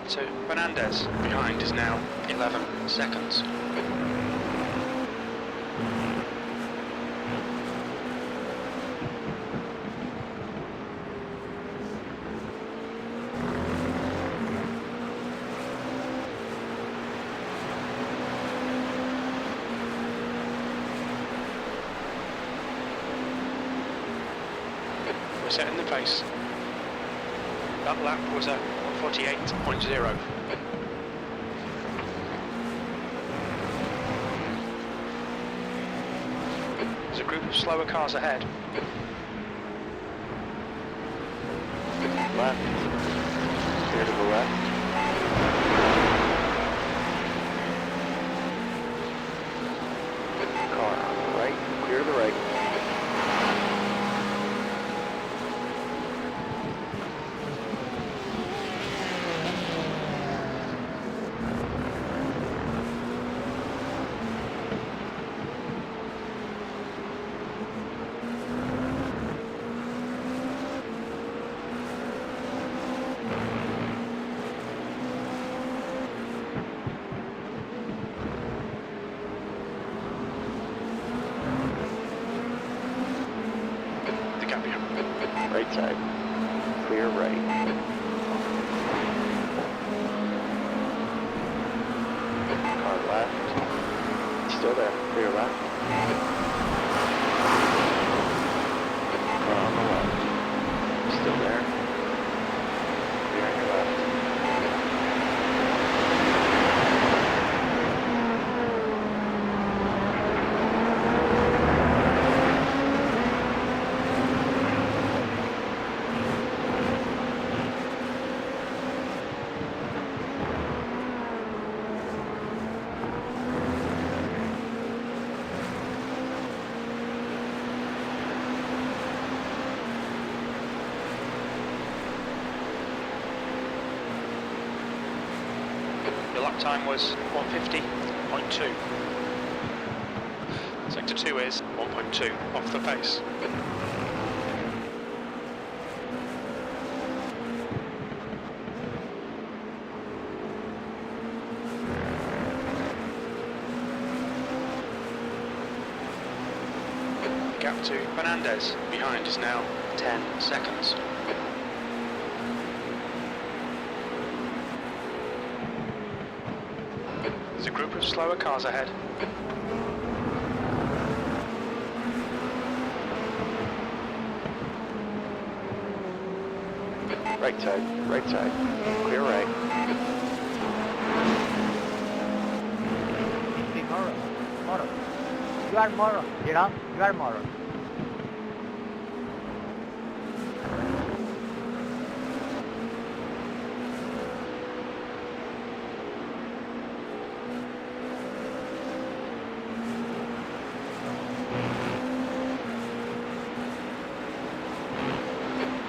gap to Fernandez behind is now 11 seconds. We're setting the pace. That lap was a 1:48.0. There's a group of slower cars ahead. Left. Clear to the left. Car on the right. Clear to the right. Right side. Clear right. Car left. Still there. Clear left. Car on the left. Still there. Clear on your left. The lap time was 1:50.2. Sector 2 is 1.2 off the pace. The gap to Fernandez behind is now 10 seconds. There's a group of slower cars ahead. Right side. Right side. Clear right. Moro. You are Moro, you know? You are Moro.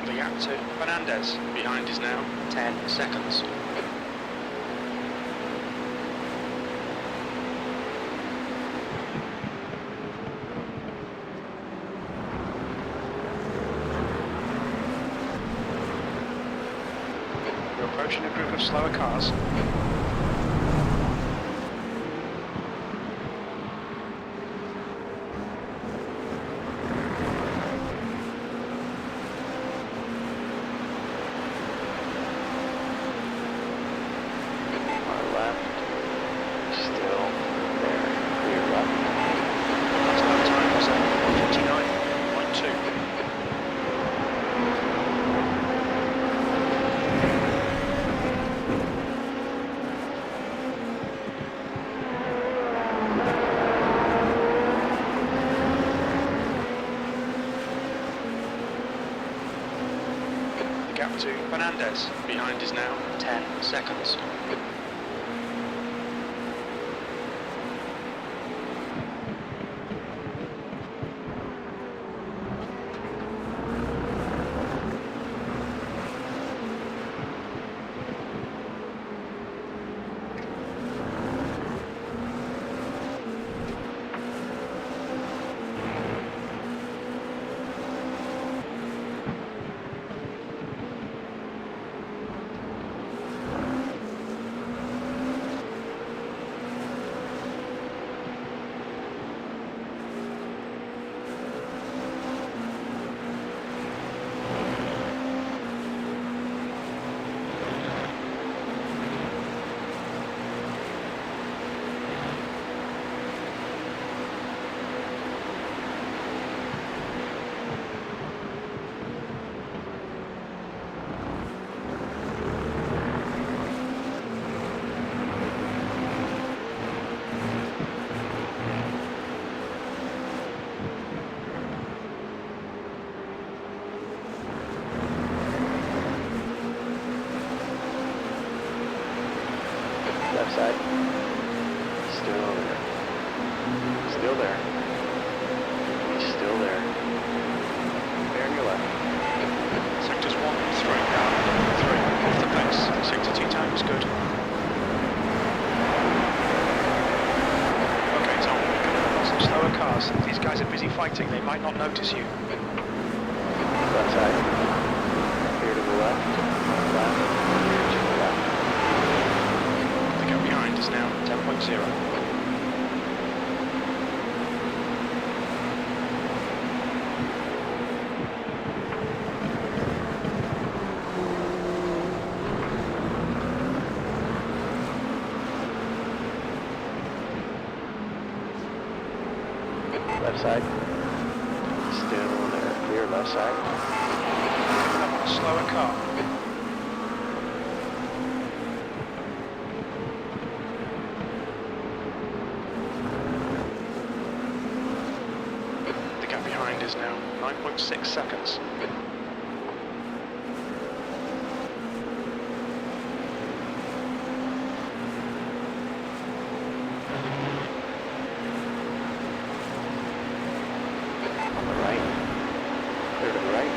The gap to Fernandez behind is now 10 seconds. We're approaching a group of slower cars. Gap to Fernandez behind is now 10 seconds. They might not notice you. Left side. Clear to the left. Left. Clear to the left. The gap behind is now 10.0. Left side. Still there. Clear left side. Slower car. The gap behind is now 9.6 seconds. On the right. Clear to the right.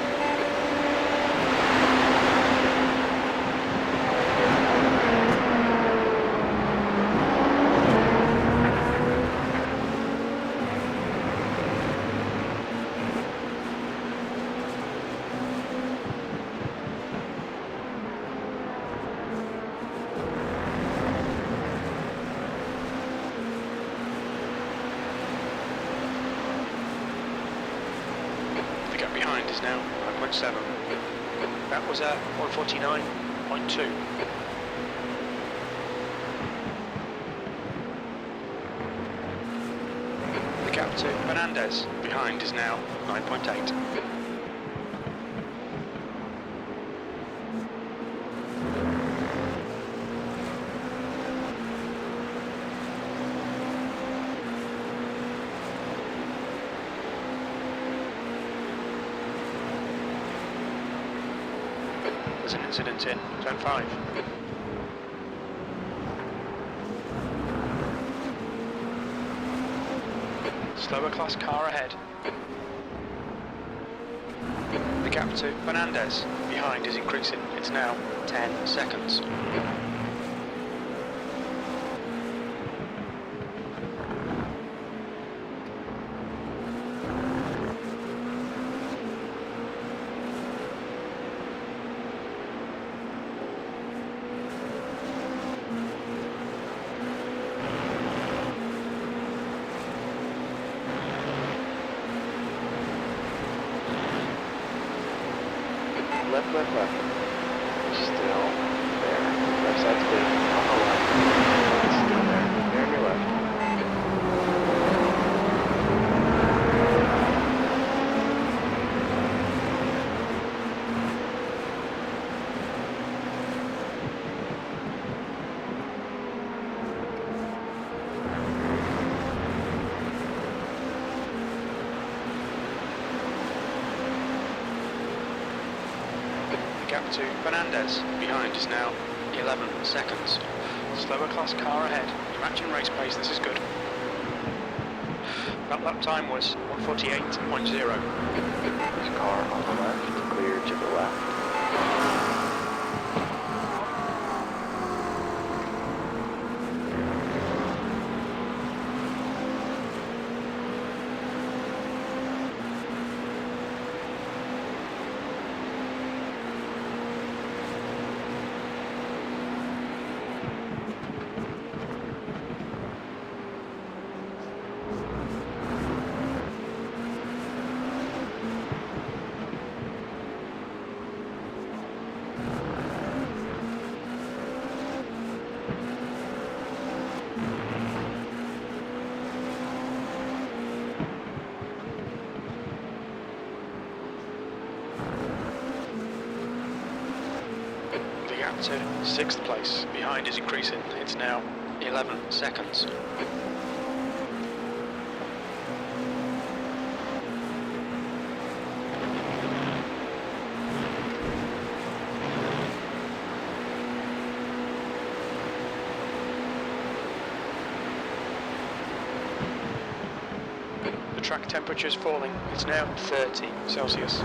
The gap behind is now 9.7. That was at 149.2. The gap to Fernandez behind is now 9.8. There's an incident in turn 5. Slower class car ahead. The gap to Fernandez behind is increasing. It's now 10 seconds. Left, left, left. Still there. Left side's clear. On the left. Still there. There on your left. Gap to Fernandez behind is now 11 seconds. Slower class car ahead. You're matching race pace, this is good. That lap time was 148.0. Car on the left. Clear to the left. To 6th place, behind is increasing, it's now 11 seconds. The track temperature is falling, it's now 30 Celsius.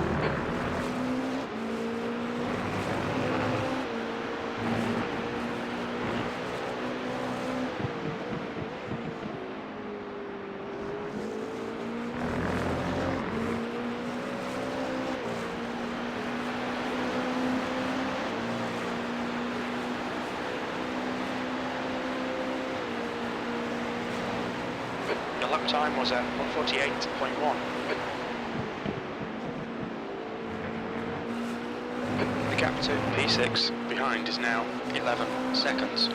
lap time was 1:48.1. The gap to P6 behind is now 11 seconds.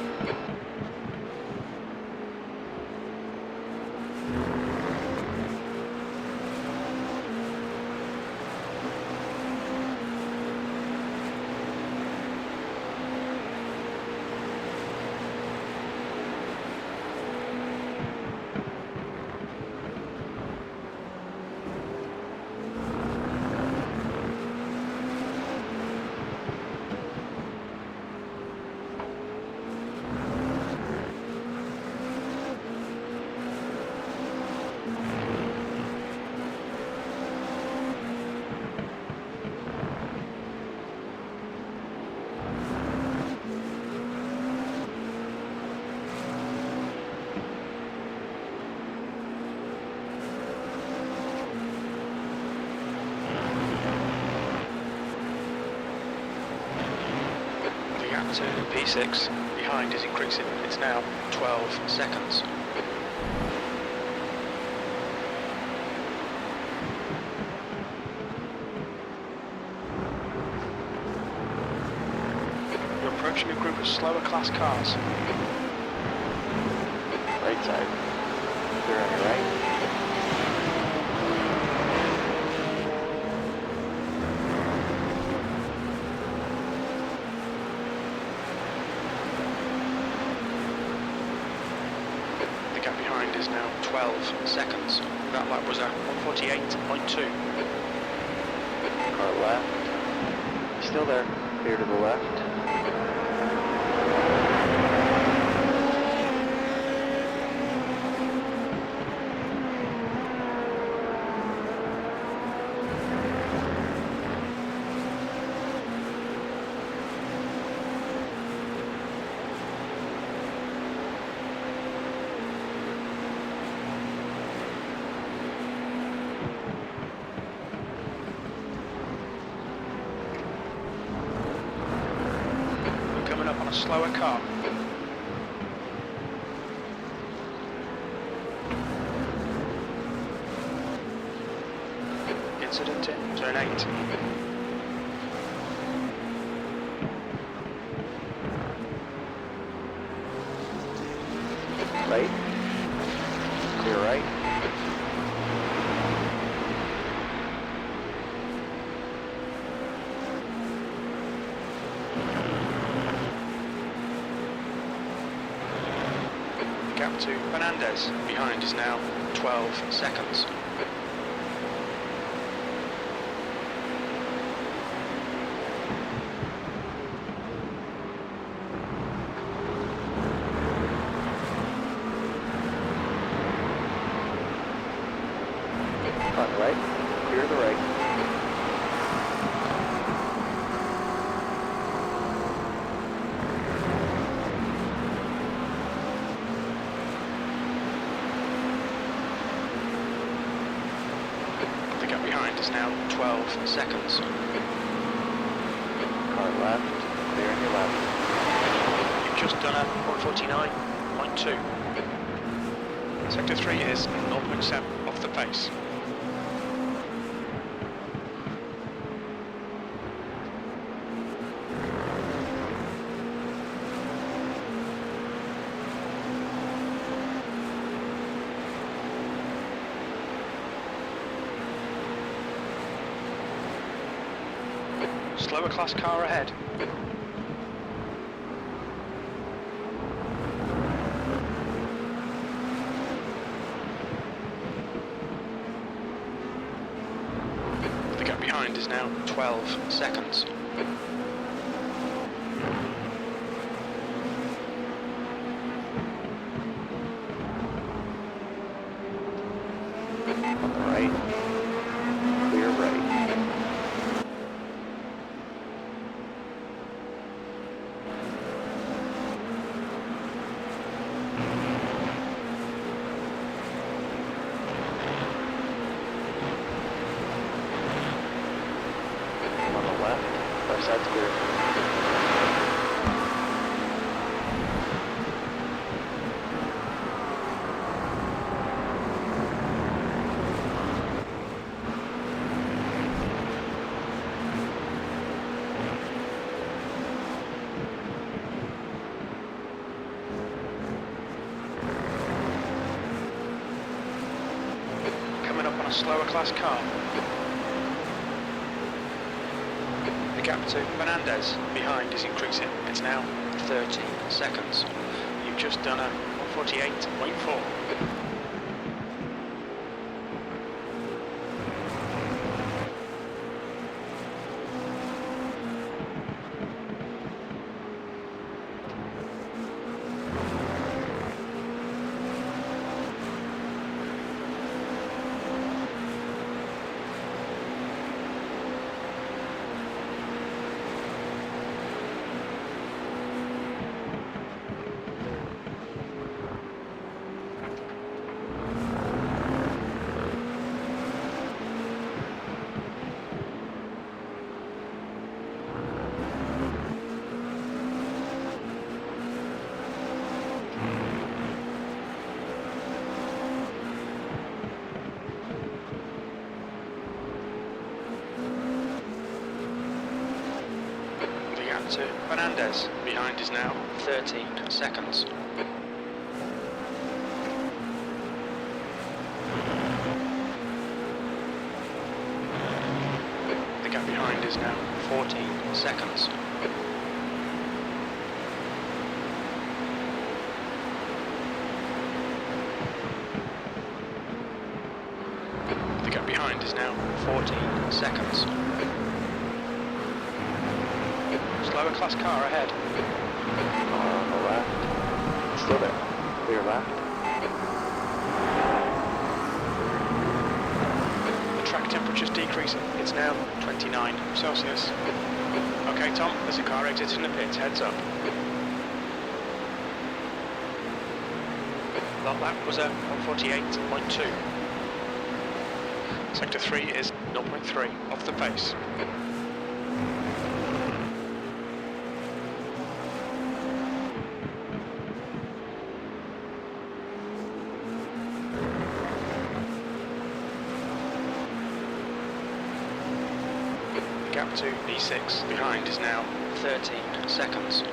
To P6 behind is increasing. It's now 12 seconds. You're approaching a group of slower class cars. Right side. Clear on your right. Is now 12 seconds. That lap was at 1:48.2. Car left. Still there. Clear to the left. A slower car. Incident in turn 8. Right. Clear right. Gap to Fernandez behind is now 12 seconds. On right, clear to the right. The gap behind is now 12 seconds. Car left, clear on your left. You've just done a 1:49.2. Sector 3 is 0.7 off the pace. Slower class car ahead. The gap behind is now 12 seconds. On the right, clear right. Left side's clear. slower class car. The gap to Fernandez behind is increasing. It's now 13 seconds. You've just done a 148.4. To Fernandez behind is now 13 seconds. The gap behind is now 14 seconds. The gap behind is now 14 seconds. Slower class car ahead. On the left. Still there. Clear left. The track temperature's decreasing. It's now 29 Celsius. Okay, Tom, there's a car exiting the pits. Heads up. That was a 148.2. Sector 3 is 0.3 off the pace. Gap to B6 behind is now 13 seconds.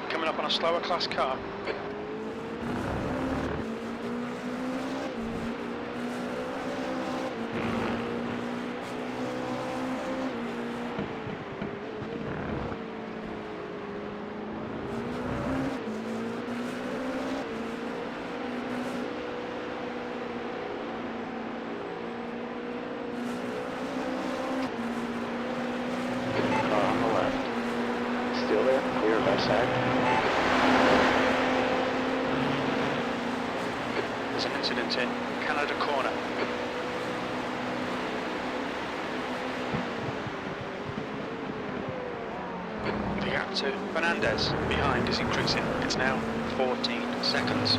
Coming up on a slower class car. Still there, clear left side. There's an incident in Canada Corner. The gap to Fernandez behind is increasing. It's now 14 seconds.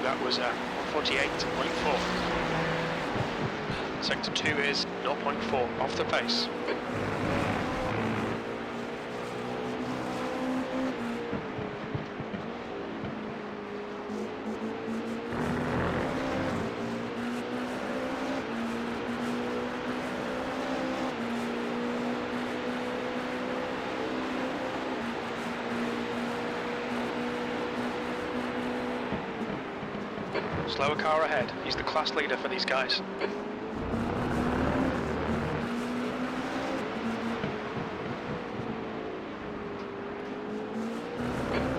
That was 148.4. Sector 2 is 0.4 off the pace. Slower car ahead. He's the class leader for these guys.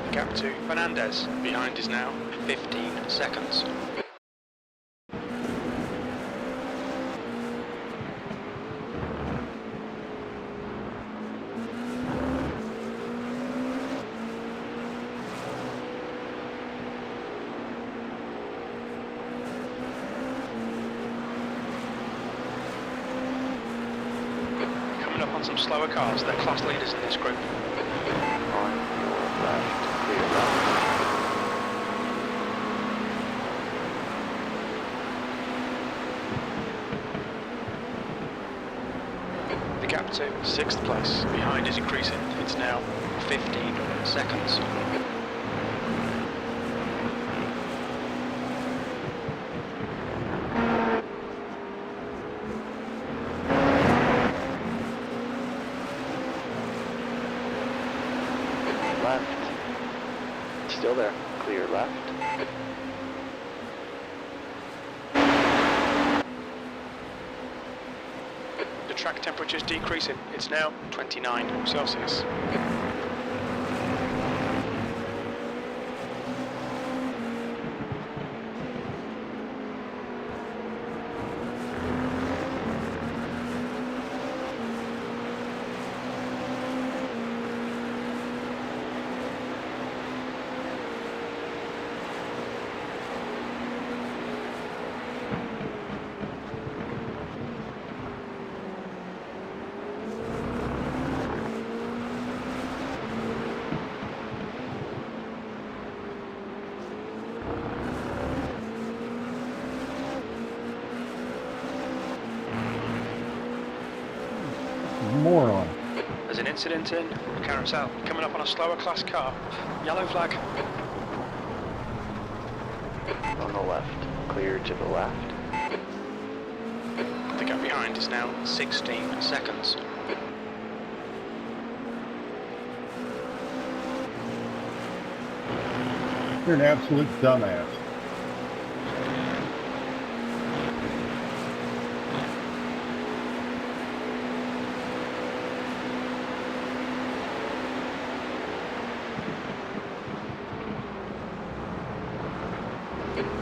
The gap to Fernandez behind is now 15 seconds. Up on some slower cars, they're class leaders in this group. On your left, clear left. gap to 6th place behind is increasing. It's now 15 seconds. Left. Still there. Clear left. The track temperature is decreasing. It's now 29 Celsius. Moron. There's an incident in carousel coming up on a slower class car. Yellow flag. On the left. Clear to the left. The gap behind is now 16 seconds. You're an absolute dumbass.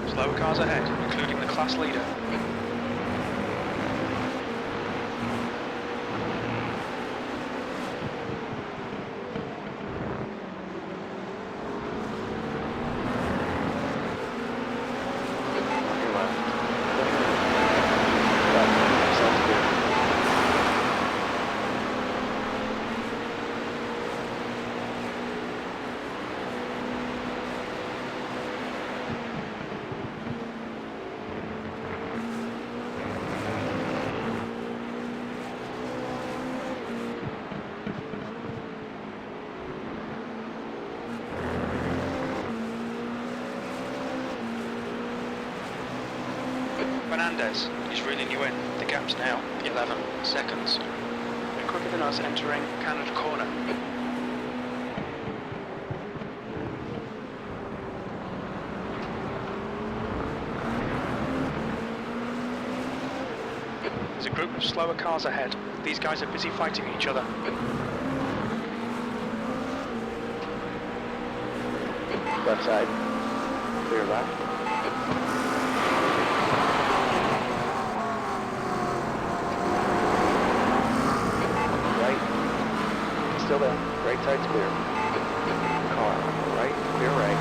Slower cars ahead, including the class leader. Your left. Left. Sounds good. Fernandez is reeling you in. The gap's now 11 seconds. You're quicker than us entering Canada corner. There's a group of slower cars ahead. These guys are busy fighting each other. Left side. Clear left. Right. Still there. Right side's clear. Car. Right. Clear right.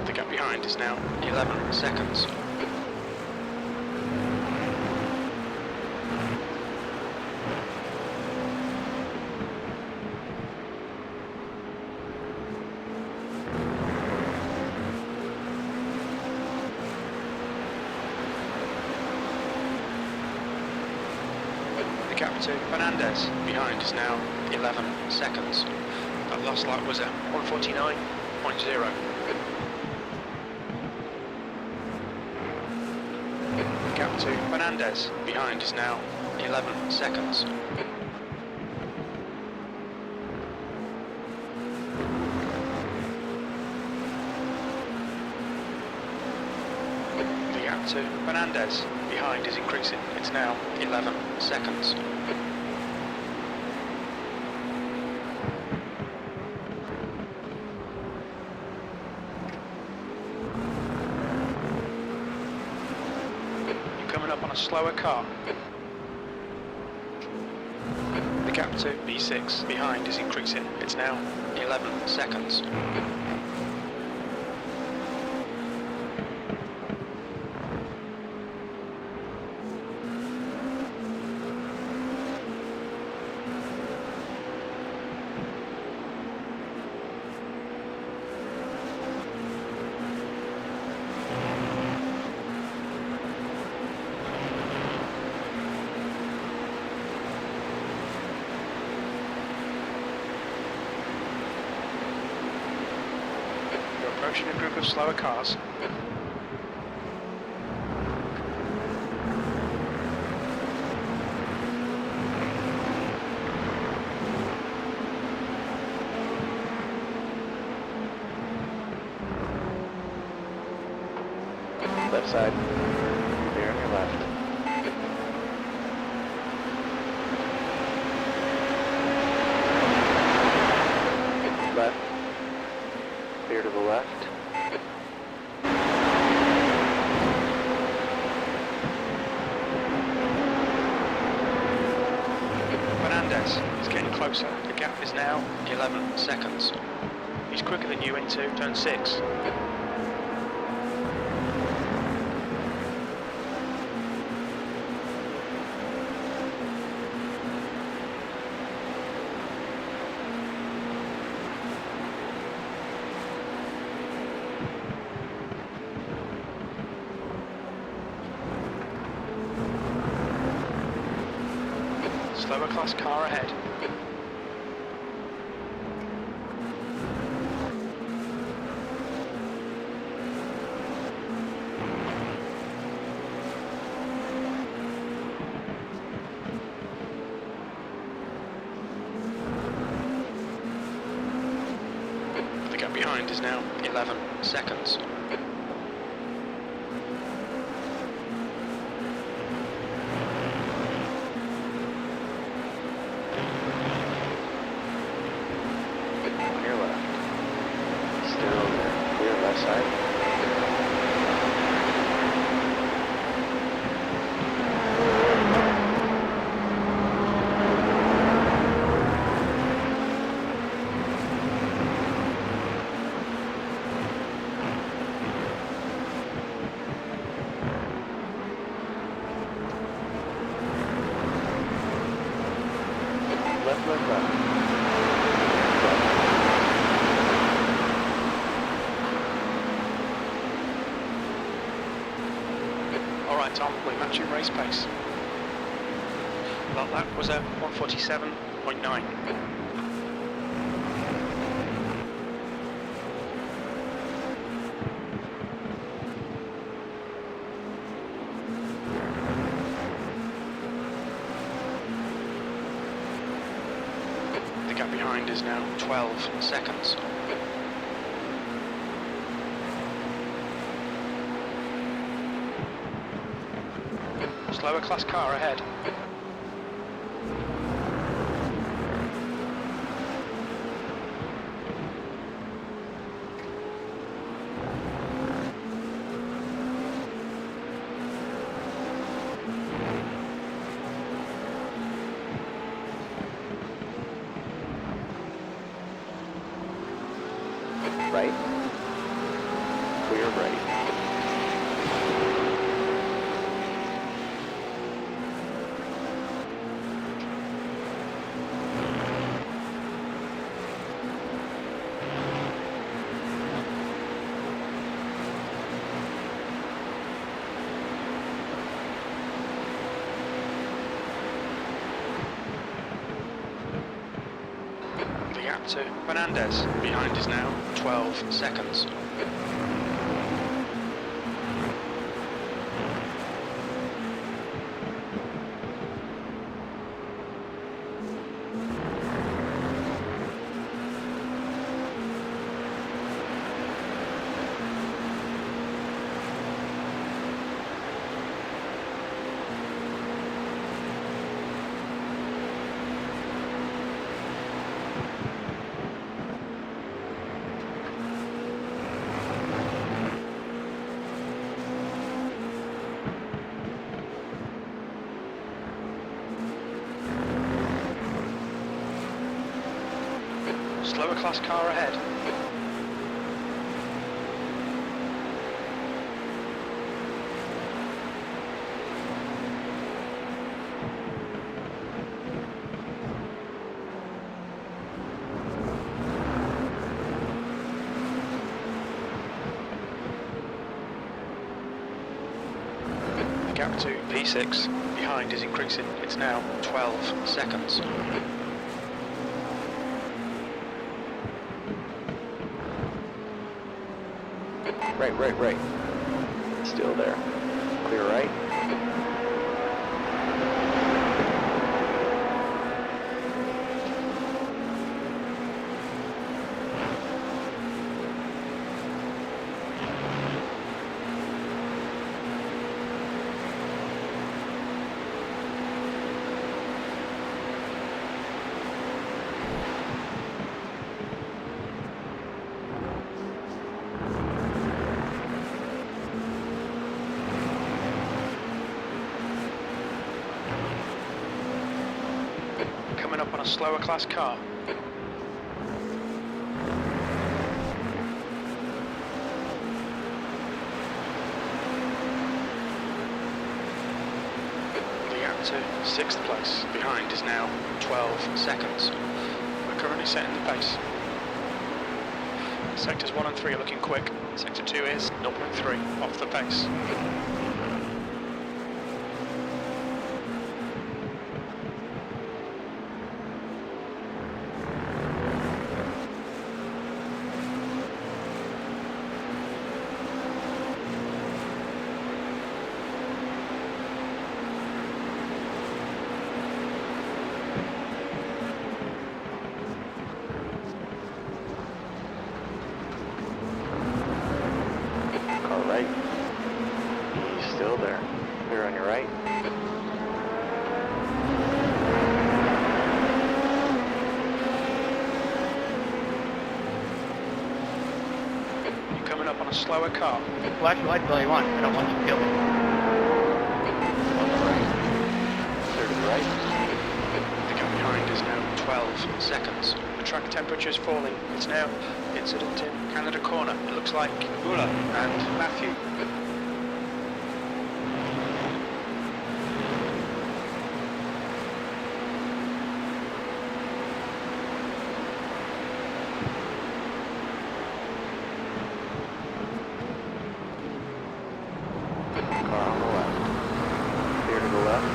The gap behind is now 11 seconds. The gap to Fernandez behind is now 11 seconds. That last lap was at 149.0. The gap to Fernandez behind is now 11 seconds. The gap to Fernandez behind is increasing. It's now 11 seconds. You're coming up on a slower car. The gap to B6 behind is increasing. It's now 11 seconds. approaching a group of slower cars. Left side. Clear on your left. Left. Clear to the left. Fernandez is getting closer. The gap is now 11 seconds. He's quicker than you into turn 6. Slower class car ahead. The gap behind is now 11 seconds. On your left. Still there. Clear left side. Left, left, left. Alright Tom, we're matching race pace. Well, that was a 147.9. The gap behind is now 12 seconds. Slower class car ahead. Right. Clear right. The gap to Fernandez behind is now 12 seconds. Slower class car ahead. The gap to P6 behind is increasing. It's now 12 seconds. Right. Still there. Clear right. Coming up on a slower class car. The gap to 6th place behind is now 12 seconds. We're currently setting the pace. Sectors 1 and 3 are looking quick. Sector 2 is 0.3 off the pace. Car right. He's still there. Clear on your right. You're coming up on a slower car. Watch all you want. I don't want you to kill me. On the right. Clear to the right. The gap behind is now 12 seconds. The track temperature is falling. It's now incident in Canada corner. It looks like Gula and Matthew. Car on the left. Clear to the left.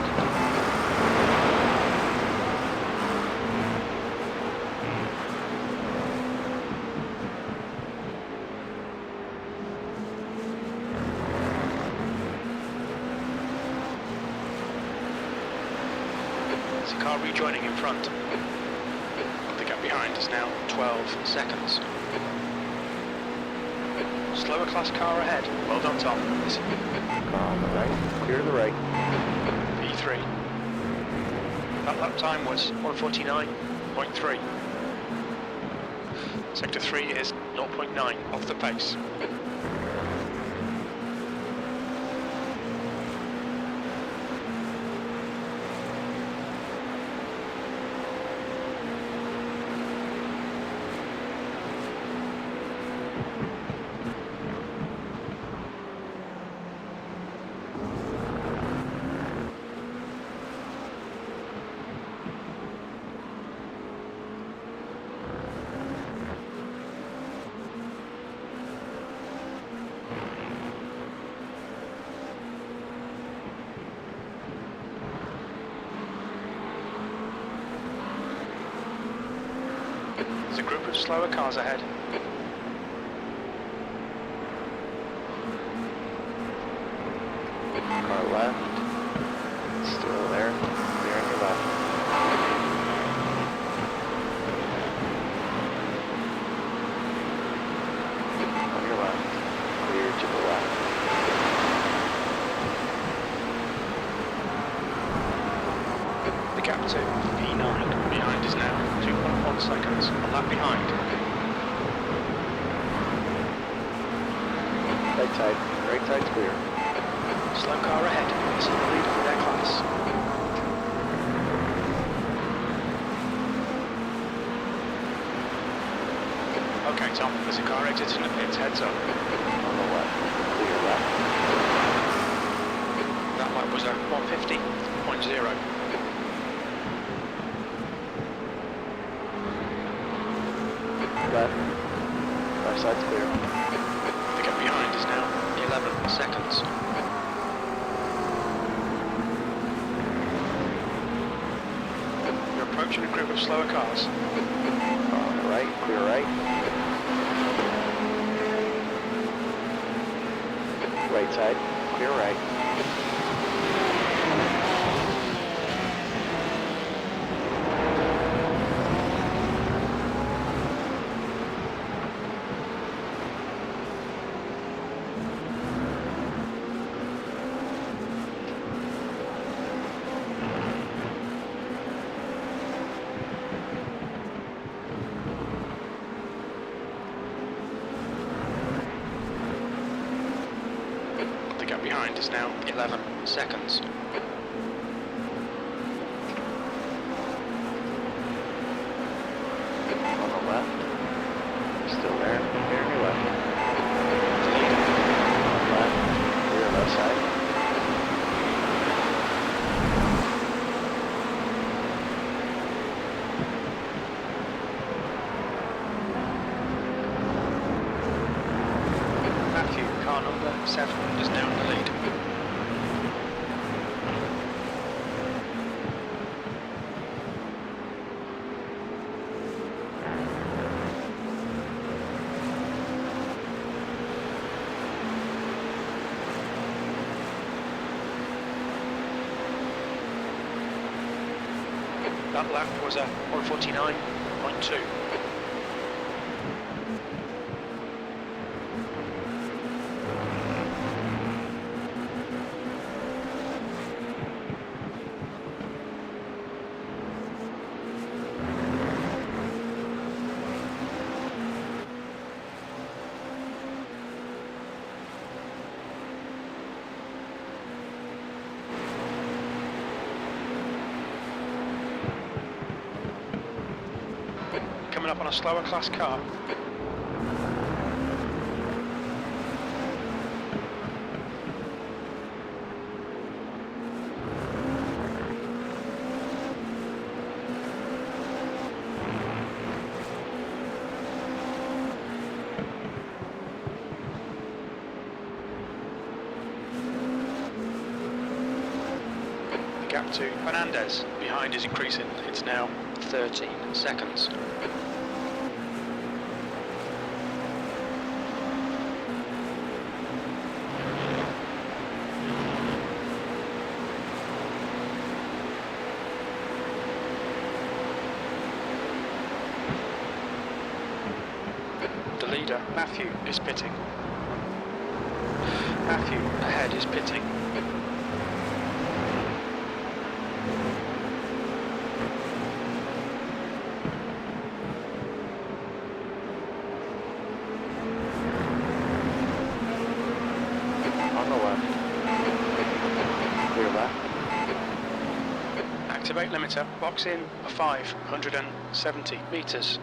There's a car rejoining in front. The gap behind is now 12 seconds. Slower class car ahead. Well done, Tom. Car on the right. Clear to the right. P3. That lap time was 1:49.3. Sector 3 is 0.9 off the pace. There's a group of slower cars ahead. Car left. Still there. Clear on your left. On your left. Clear to the left. The gap to P9 behind is now 2.1 seconds. A lap behind. Right side's clear. Slow car ahead. Is in the lead for their class. Okay, Tom. There's a car exiting the pits. Heads up. On the left. Clear left. That lap was a 150.0. Left. Left side's clear. The gap behind is now 11 seconds. You're approaching a group of slower cars. On the right. Clear right. right side, clear right. The gap behind is now 11 seconds. On the left. Still there. Clear your left. Left. Clear left side. Matthew, car number 7, is now in the lead. That lap was a 1:49.2. Coming up on a slower class car. The gap to Fernandez behind is increasing. It's now 13 seconds. The leader, Matthew, is pitting. Matthew ahead is pitting. On the left. Clear left. Activate limiter, box in 570 metres.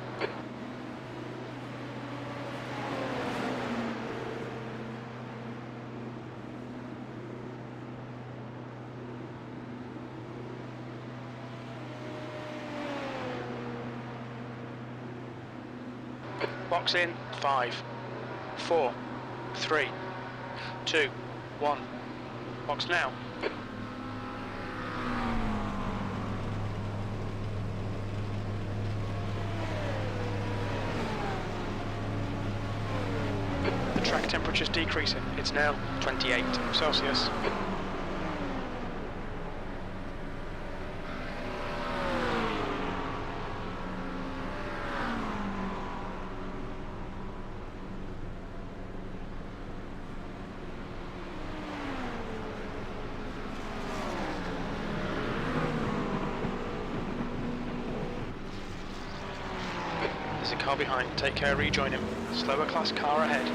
Box in 5, 4, 3, 2, 1. Box now. The track temperature is decreasing. It's now 28 Celsius. There's a car behind. Take care, rejoin him. Slower class car ahead.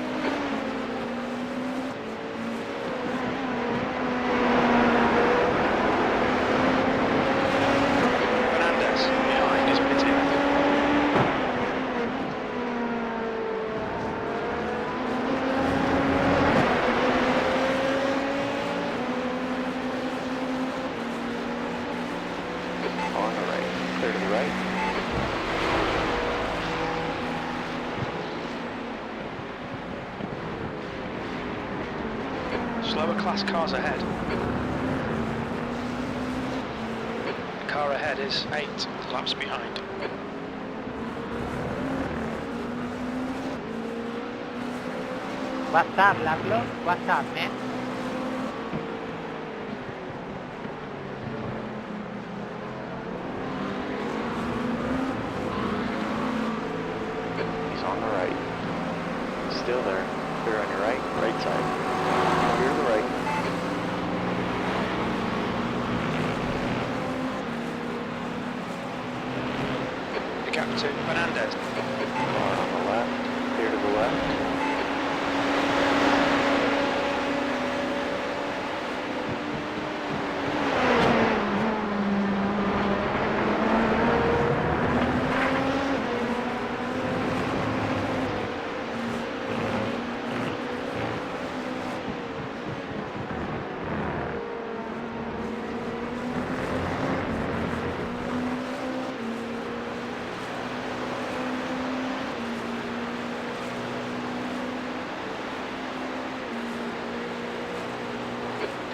Fernandez behind is pitting. On the right. Clear to the right. Slower class cars ahead. The car ahead is 8 laps behind. What's up, Lavlo? What's up, man? Still there. Clear on your right. Right side. Clear to the right. The gap to Fernandez. Car on the left. Clear to the left.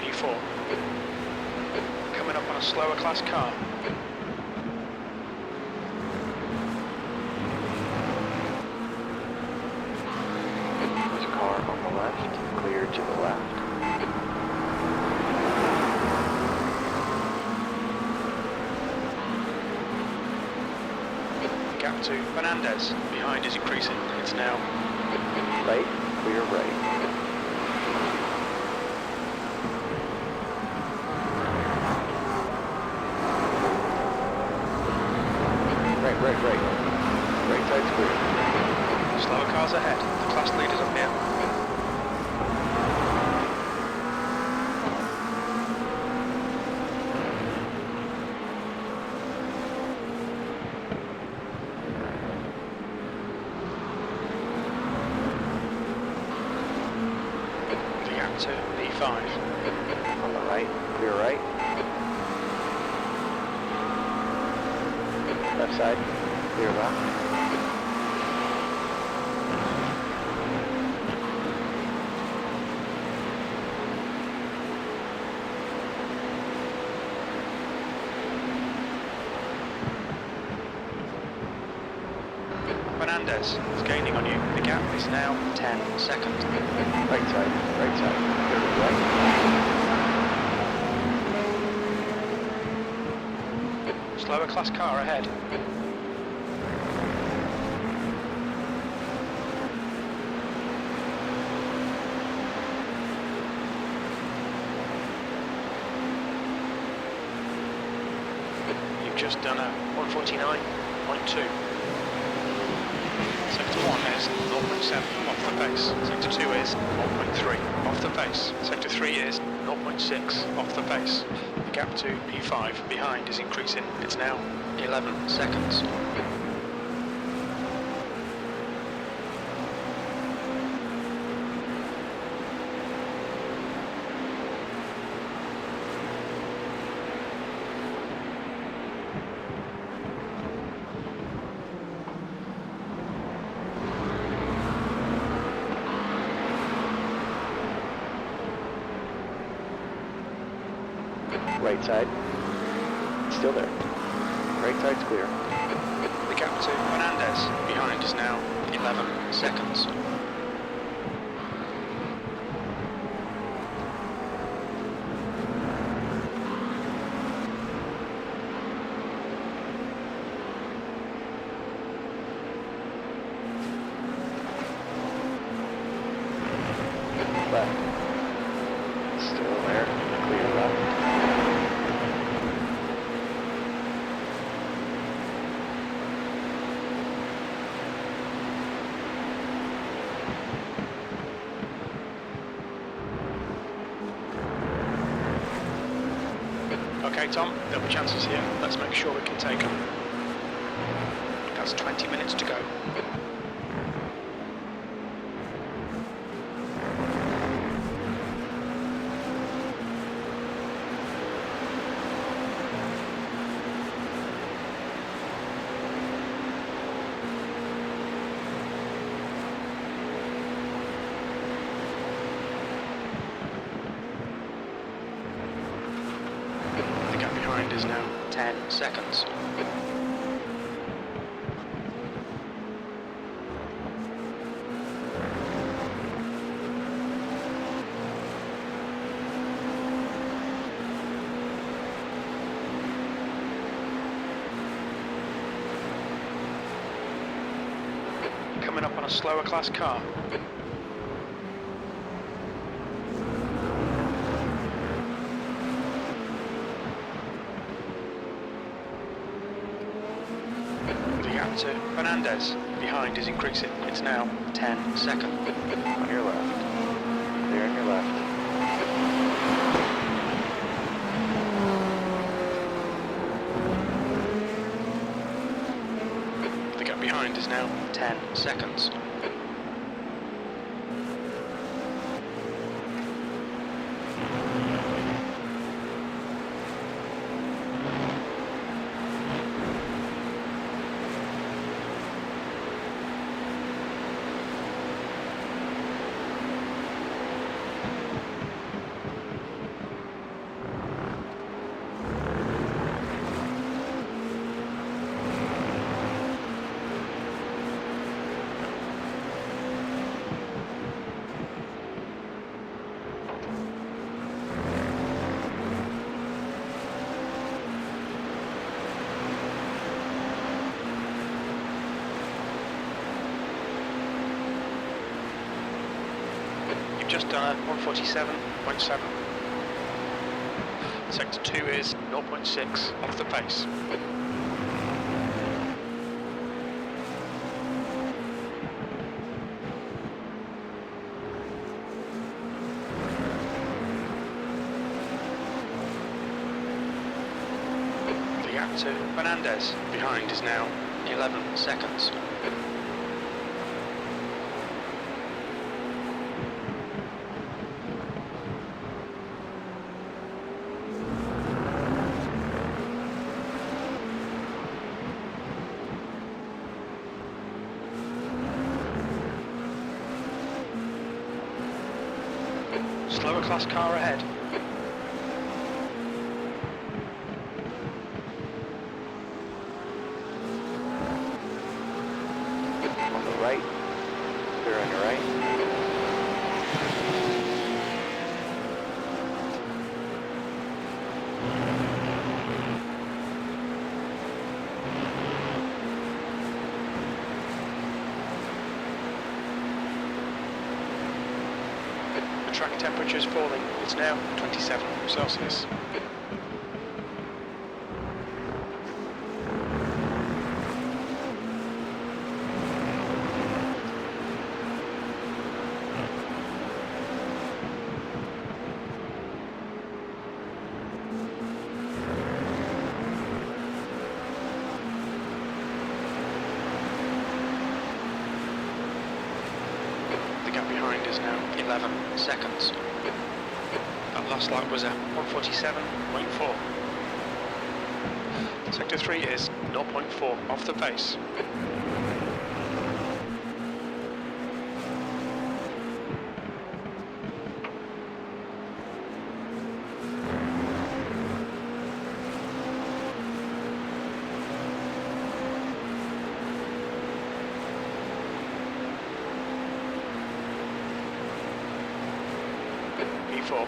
P4. Coming up on a slower class car. There's a car on the left. Clear to the left. Gap to Fernandez. Behind is increasing. It's now Right. Clear right. Right. Right side's clear. slower cars ahead. The class leaders up here. The gap to P5. On the right. Clear right. Left side. Clear left. Fernandez is gaining on you. The gap is now 10 seconds. Right side. Right side. Clear to the right. Slower class car ahead. You've just done a 149.2. Sector 1 is 0.7 off the pace. Sector 2 is 0.3 off the pace. Sector 3 is 0.6 off the pace. The gap to P5 behind is increasing. It's now 11 seconds. Right side. Still there. Right side's clear. The gap to Fernandez behind is now 11 seconds. Left. Still there. Clear left. Okay, Tom, there'll be chances here. Let's make sure we can take them. That's 20 minutes to go. The gap behind is now 10 seconds. Coming up on a slower class car. to Fernandez behind is increasing. It's now 10 seconds. On your left. There on your left. The gap behind is now 10 seconds. Just done a 147.7. Sector 2 is 0.6 off the pace. The gap to Fernandez behind is now 11 seconds. Slower class car ahead. On the right. Clear on your right. The track temperature is falling. It's now 27 Celsius. The gap behind is now 11 seconds. That last lap was at 147.4. Sector 3 is 0.4 off the pace. P4.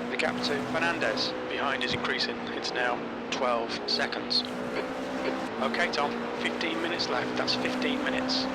The gap to Fernandez behind is increasing. It's now 12 seconds. Okay, Tom, 15 minutes left. That's 15 minutes.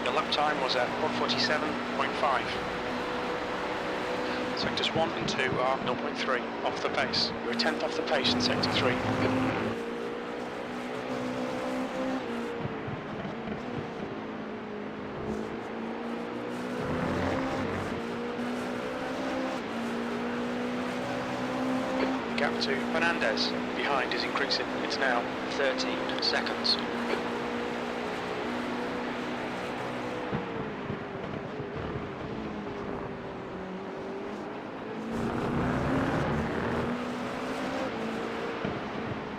The lap time was at 147.5. Sectors 1 and 2 are 0.3 off the pace. We're a tenth off the pace in Sector 3. to Fernandez behind is increasing. It's now 13 seconds.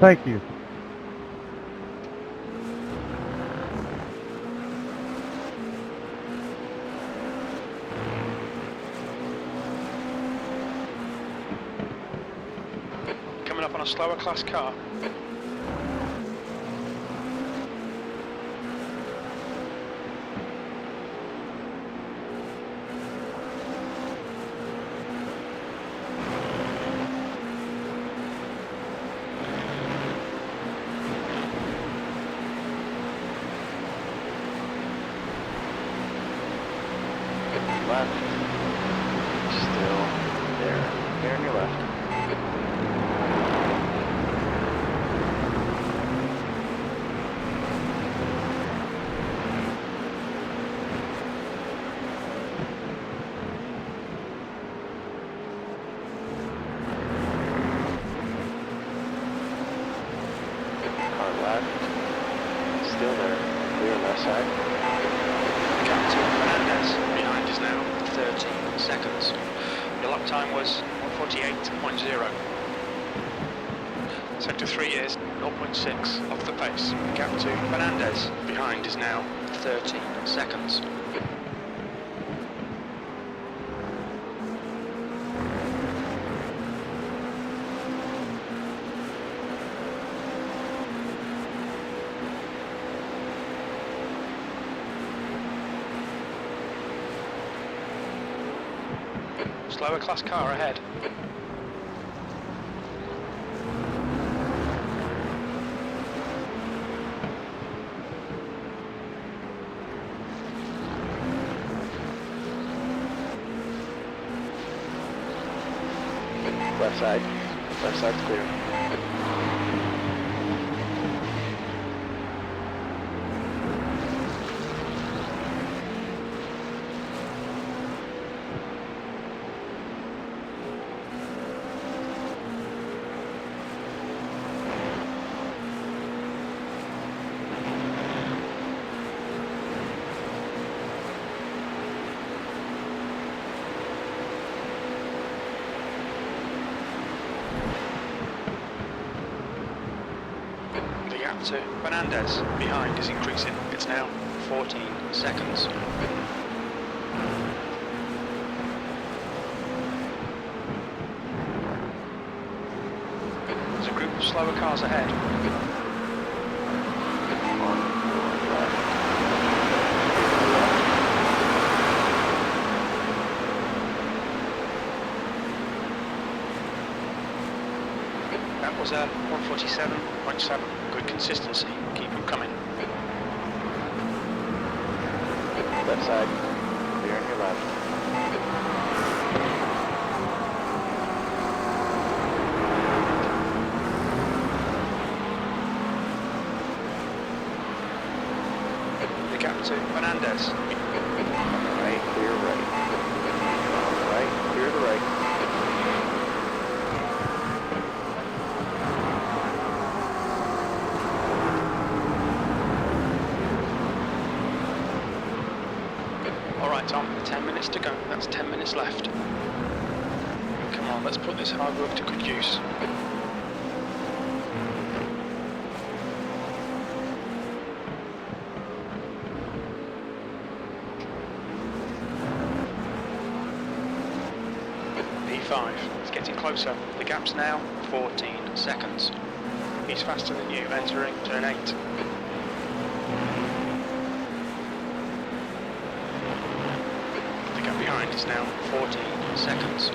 Thank you. Coming up on a slower class car. Left. Still there. There on your left. Car left. Still there. Clear left side. Captain Fernandez behind is now 13 seconds. Your lap time was 1:48.0. Sector 3 is 0.6 off the pace. Gap to Fernandez behind is now 13 seconds. Slower class car ahead. Left side. Left side's clear. The gap to Fernandez behind is increasing. It's now 14 seconds. There's a group of slower cars ahead. That was a 1:47.7. Good consistency. Keep them coming. Left side. Clear on your left. The gap to Fernandez. Right, clear right. Right, clear the right. Alright Tom, 10 minutes to go. That's 10 minutes left. Come on, let's put this hard work to good use. P5, it's getting closer. The gap's now 14 seconds. He's faster than you, entering turn 8. The gap behind is now 14 seconds.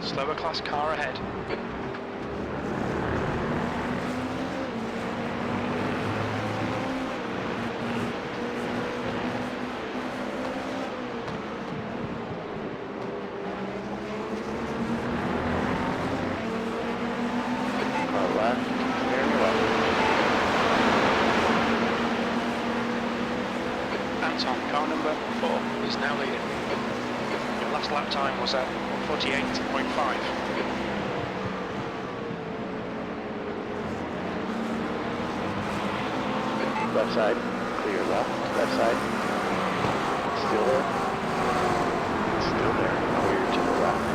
Slower class car ahead. Car left. Clear on your left. Anton, car number is now leading. Your last lap time was at 1:48.5. Left side, clear left, left side. Still there. Still there, clear to the left.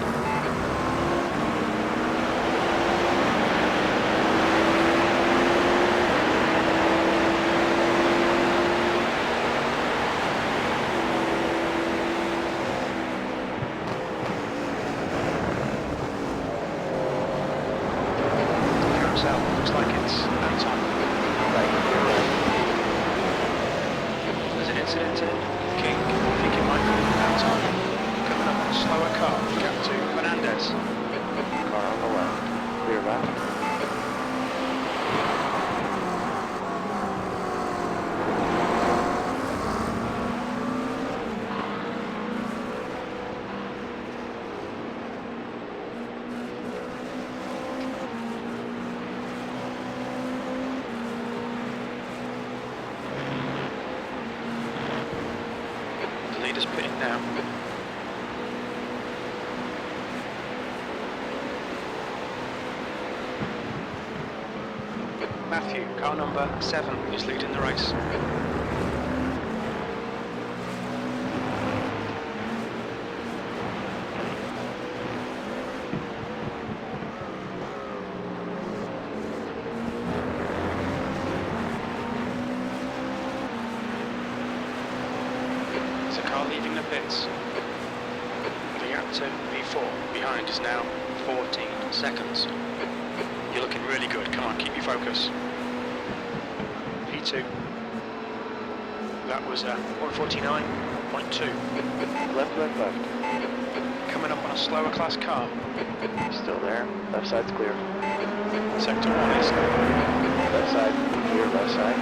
Carousel looks like it's out on. Right, clear left. There's an incident in King. I think it might be out on. Coming up on a slower car. Gap to Fernandez. Car on the left, clear left. The leader's pitting now. Matthew, car number 7, is leading the race. There's a car leaving the pits. The gap to P4 behind is now 14 seconds. You're looking really good. Come on, keep your focus. P2. That was 1:49.2. Left, left, left. Coming up on a slower class car. Still there. Left side's clear. Sector 1 is. Left side, clear left side.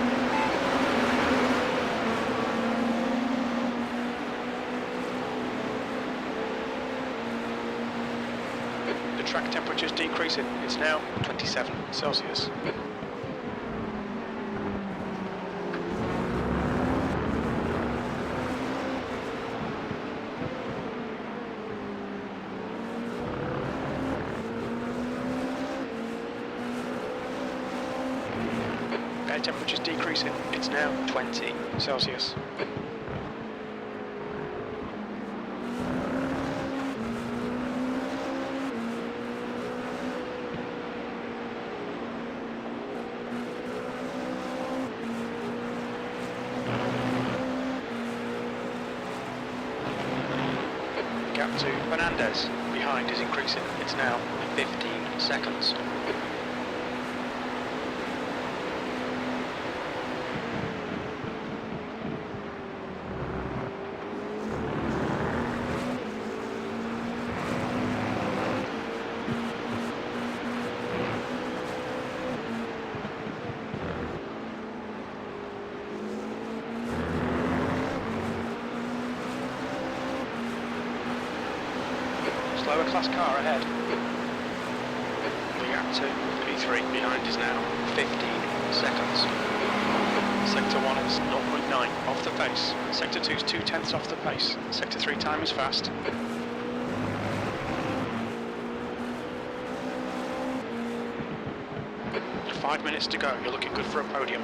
The track temperature is decreasing. It's now 27 Celsius. Air temperature is decreasing. It's now 20 Celsius. Gap to Fernandez behind is increasing. It's now 15 seconds. Slower class car ahead. The gap to P3 behind is now 15 seconds. Sector 1 is 0.9 off the pace. Sector 2 is 0.2 off the pace. Sector 3 time is fast. Five minutes to go. You're looking good for a podium.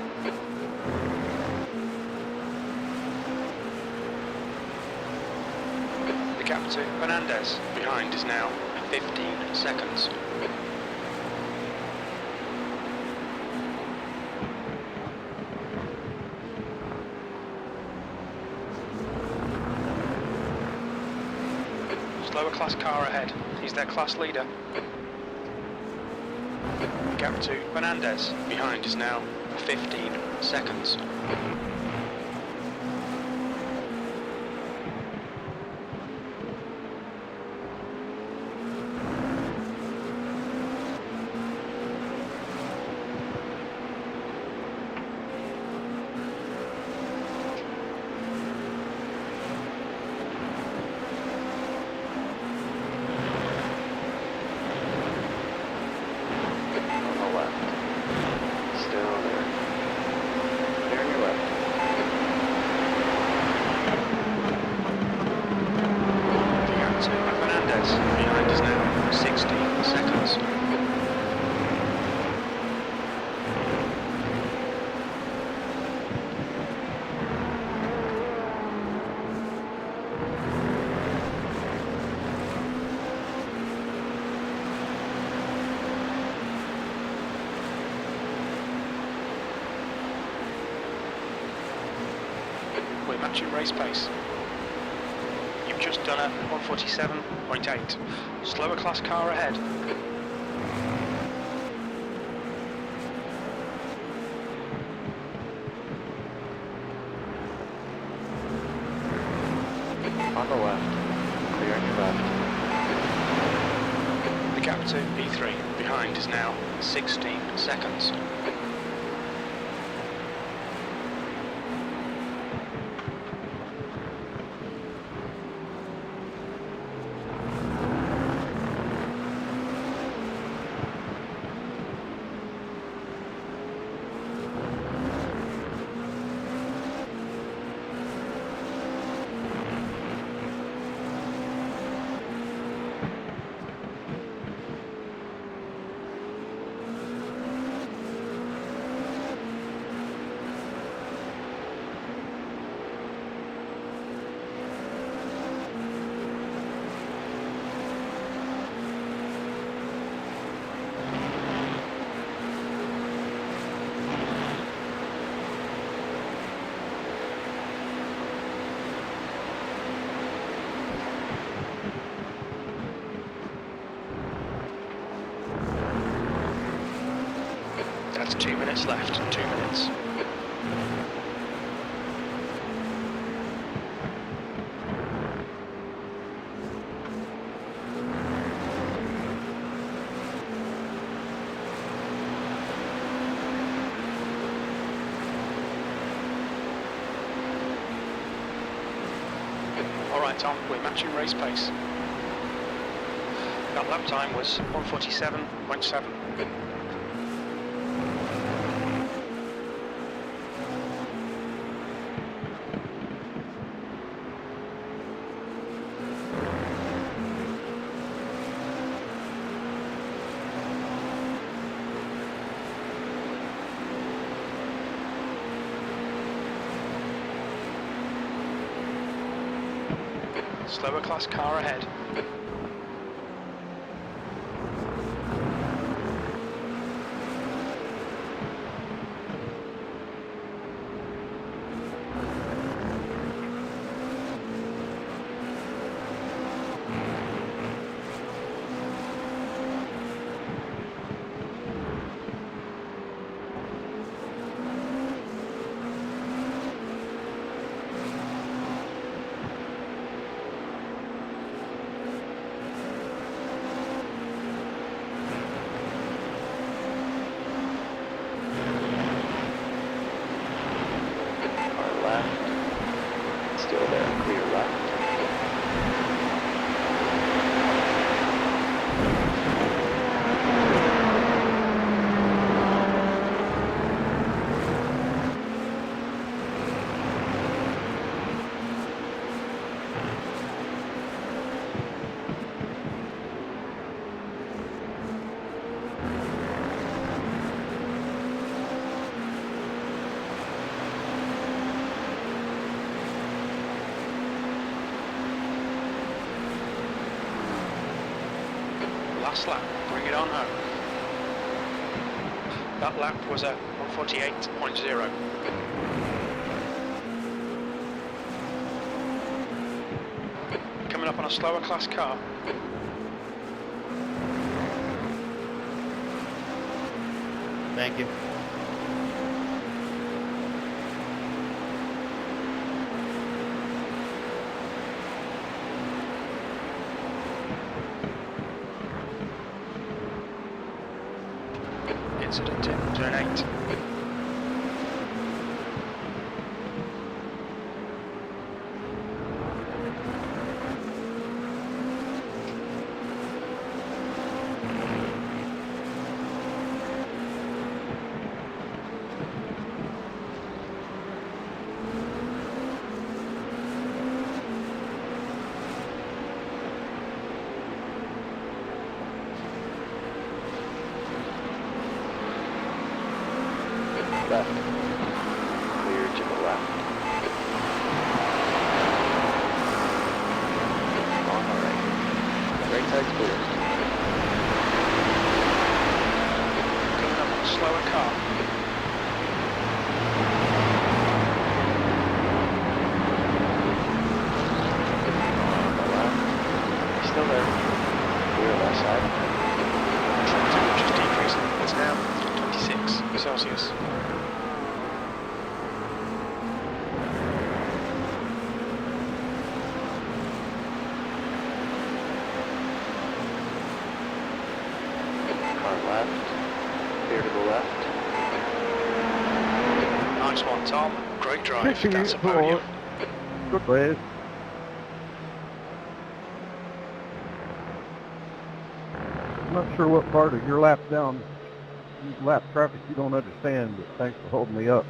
The gap to Fernandez behind is now 15 seconds. Slower class car ahead. He's their class leader. The gap to Fernandez behind is now 15 seconds. On the left. Still there. Clear on your left. Mendes behind us now, 60 seconds. We're matching race pace. You've just done a 147.8. Slower class car ahead. On the left. Clear on your left. The gap to P3 behind is now 16 seconds. That's 2 minutes left, 2 minutes. Alright Tom, we're matching race pace. That lap time was 147.7. Slower class car ahead. Still there, clear left. Last lap, bring it on home. That lap was a 148.0. Coming up on a slower class car. Thank you. Incident in turn 8. Outside's clear. Coming up on a slower car. Still there. Clear left side. Temperature's decreasing. It's now 26 Celsius. Car left. Clear to the left. Nice one, Tom. Great drive. That's a podium. Good race. I'm not sure what part of your lap down, lap traffic you don't understand, but thanks for holding me up.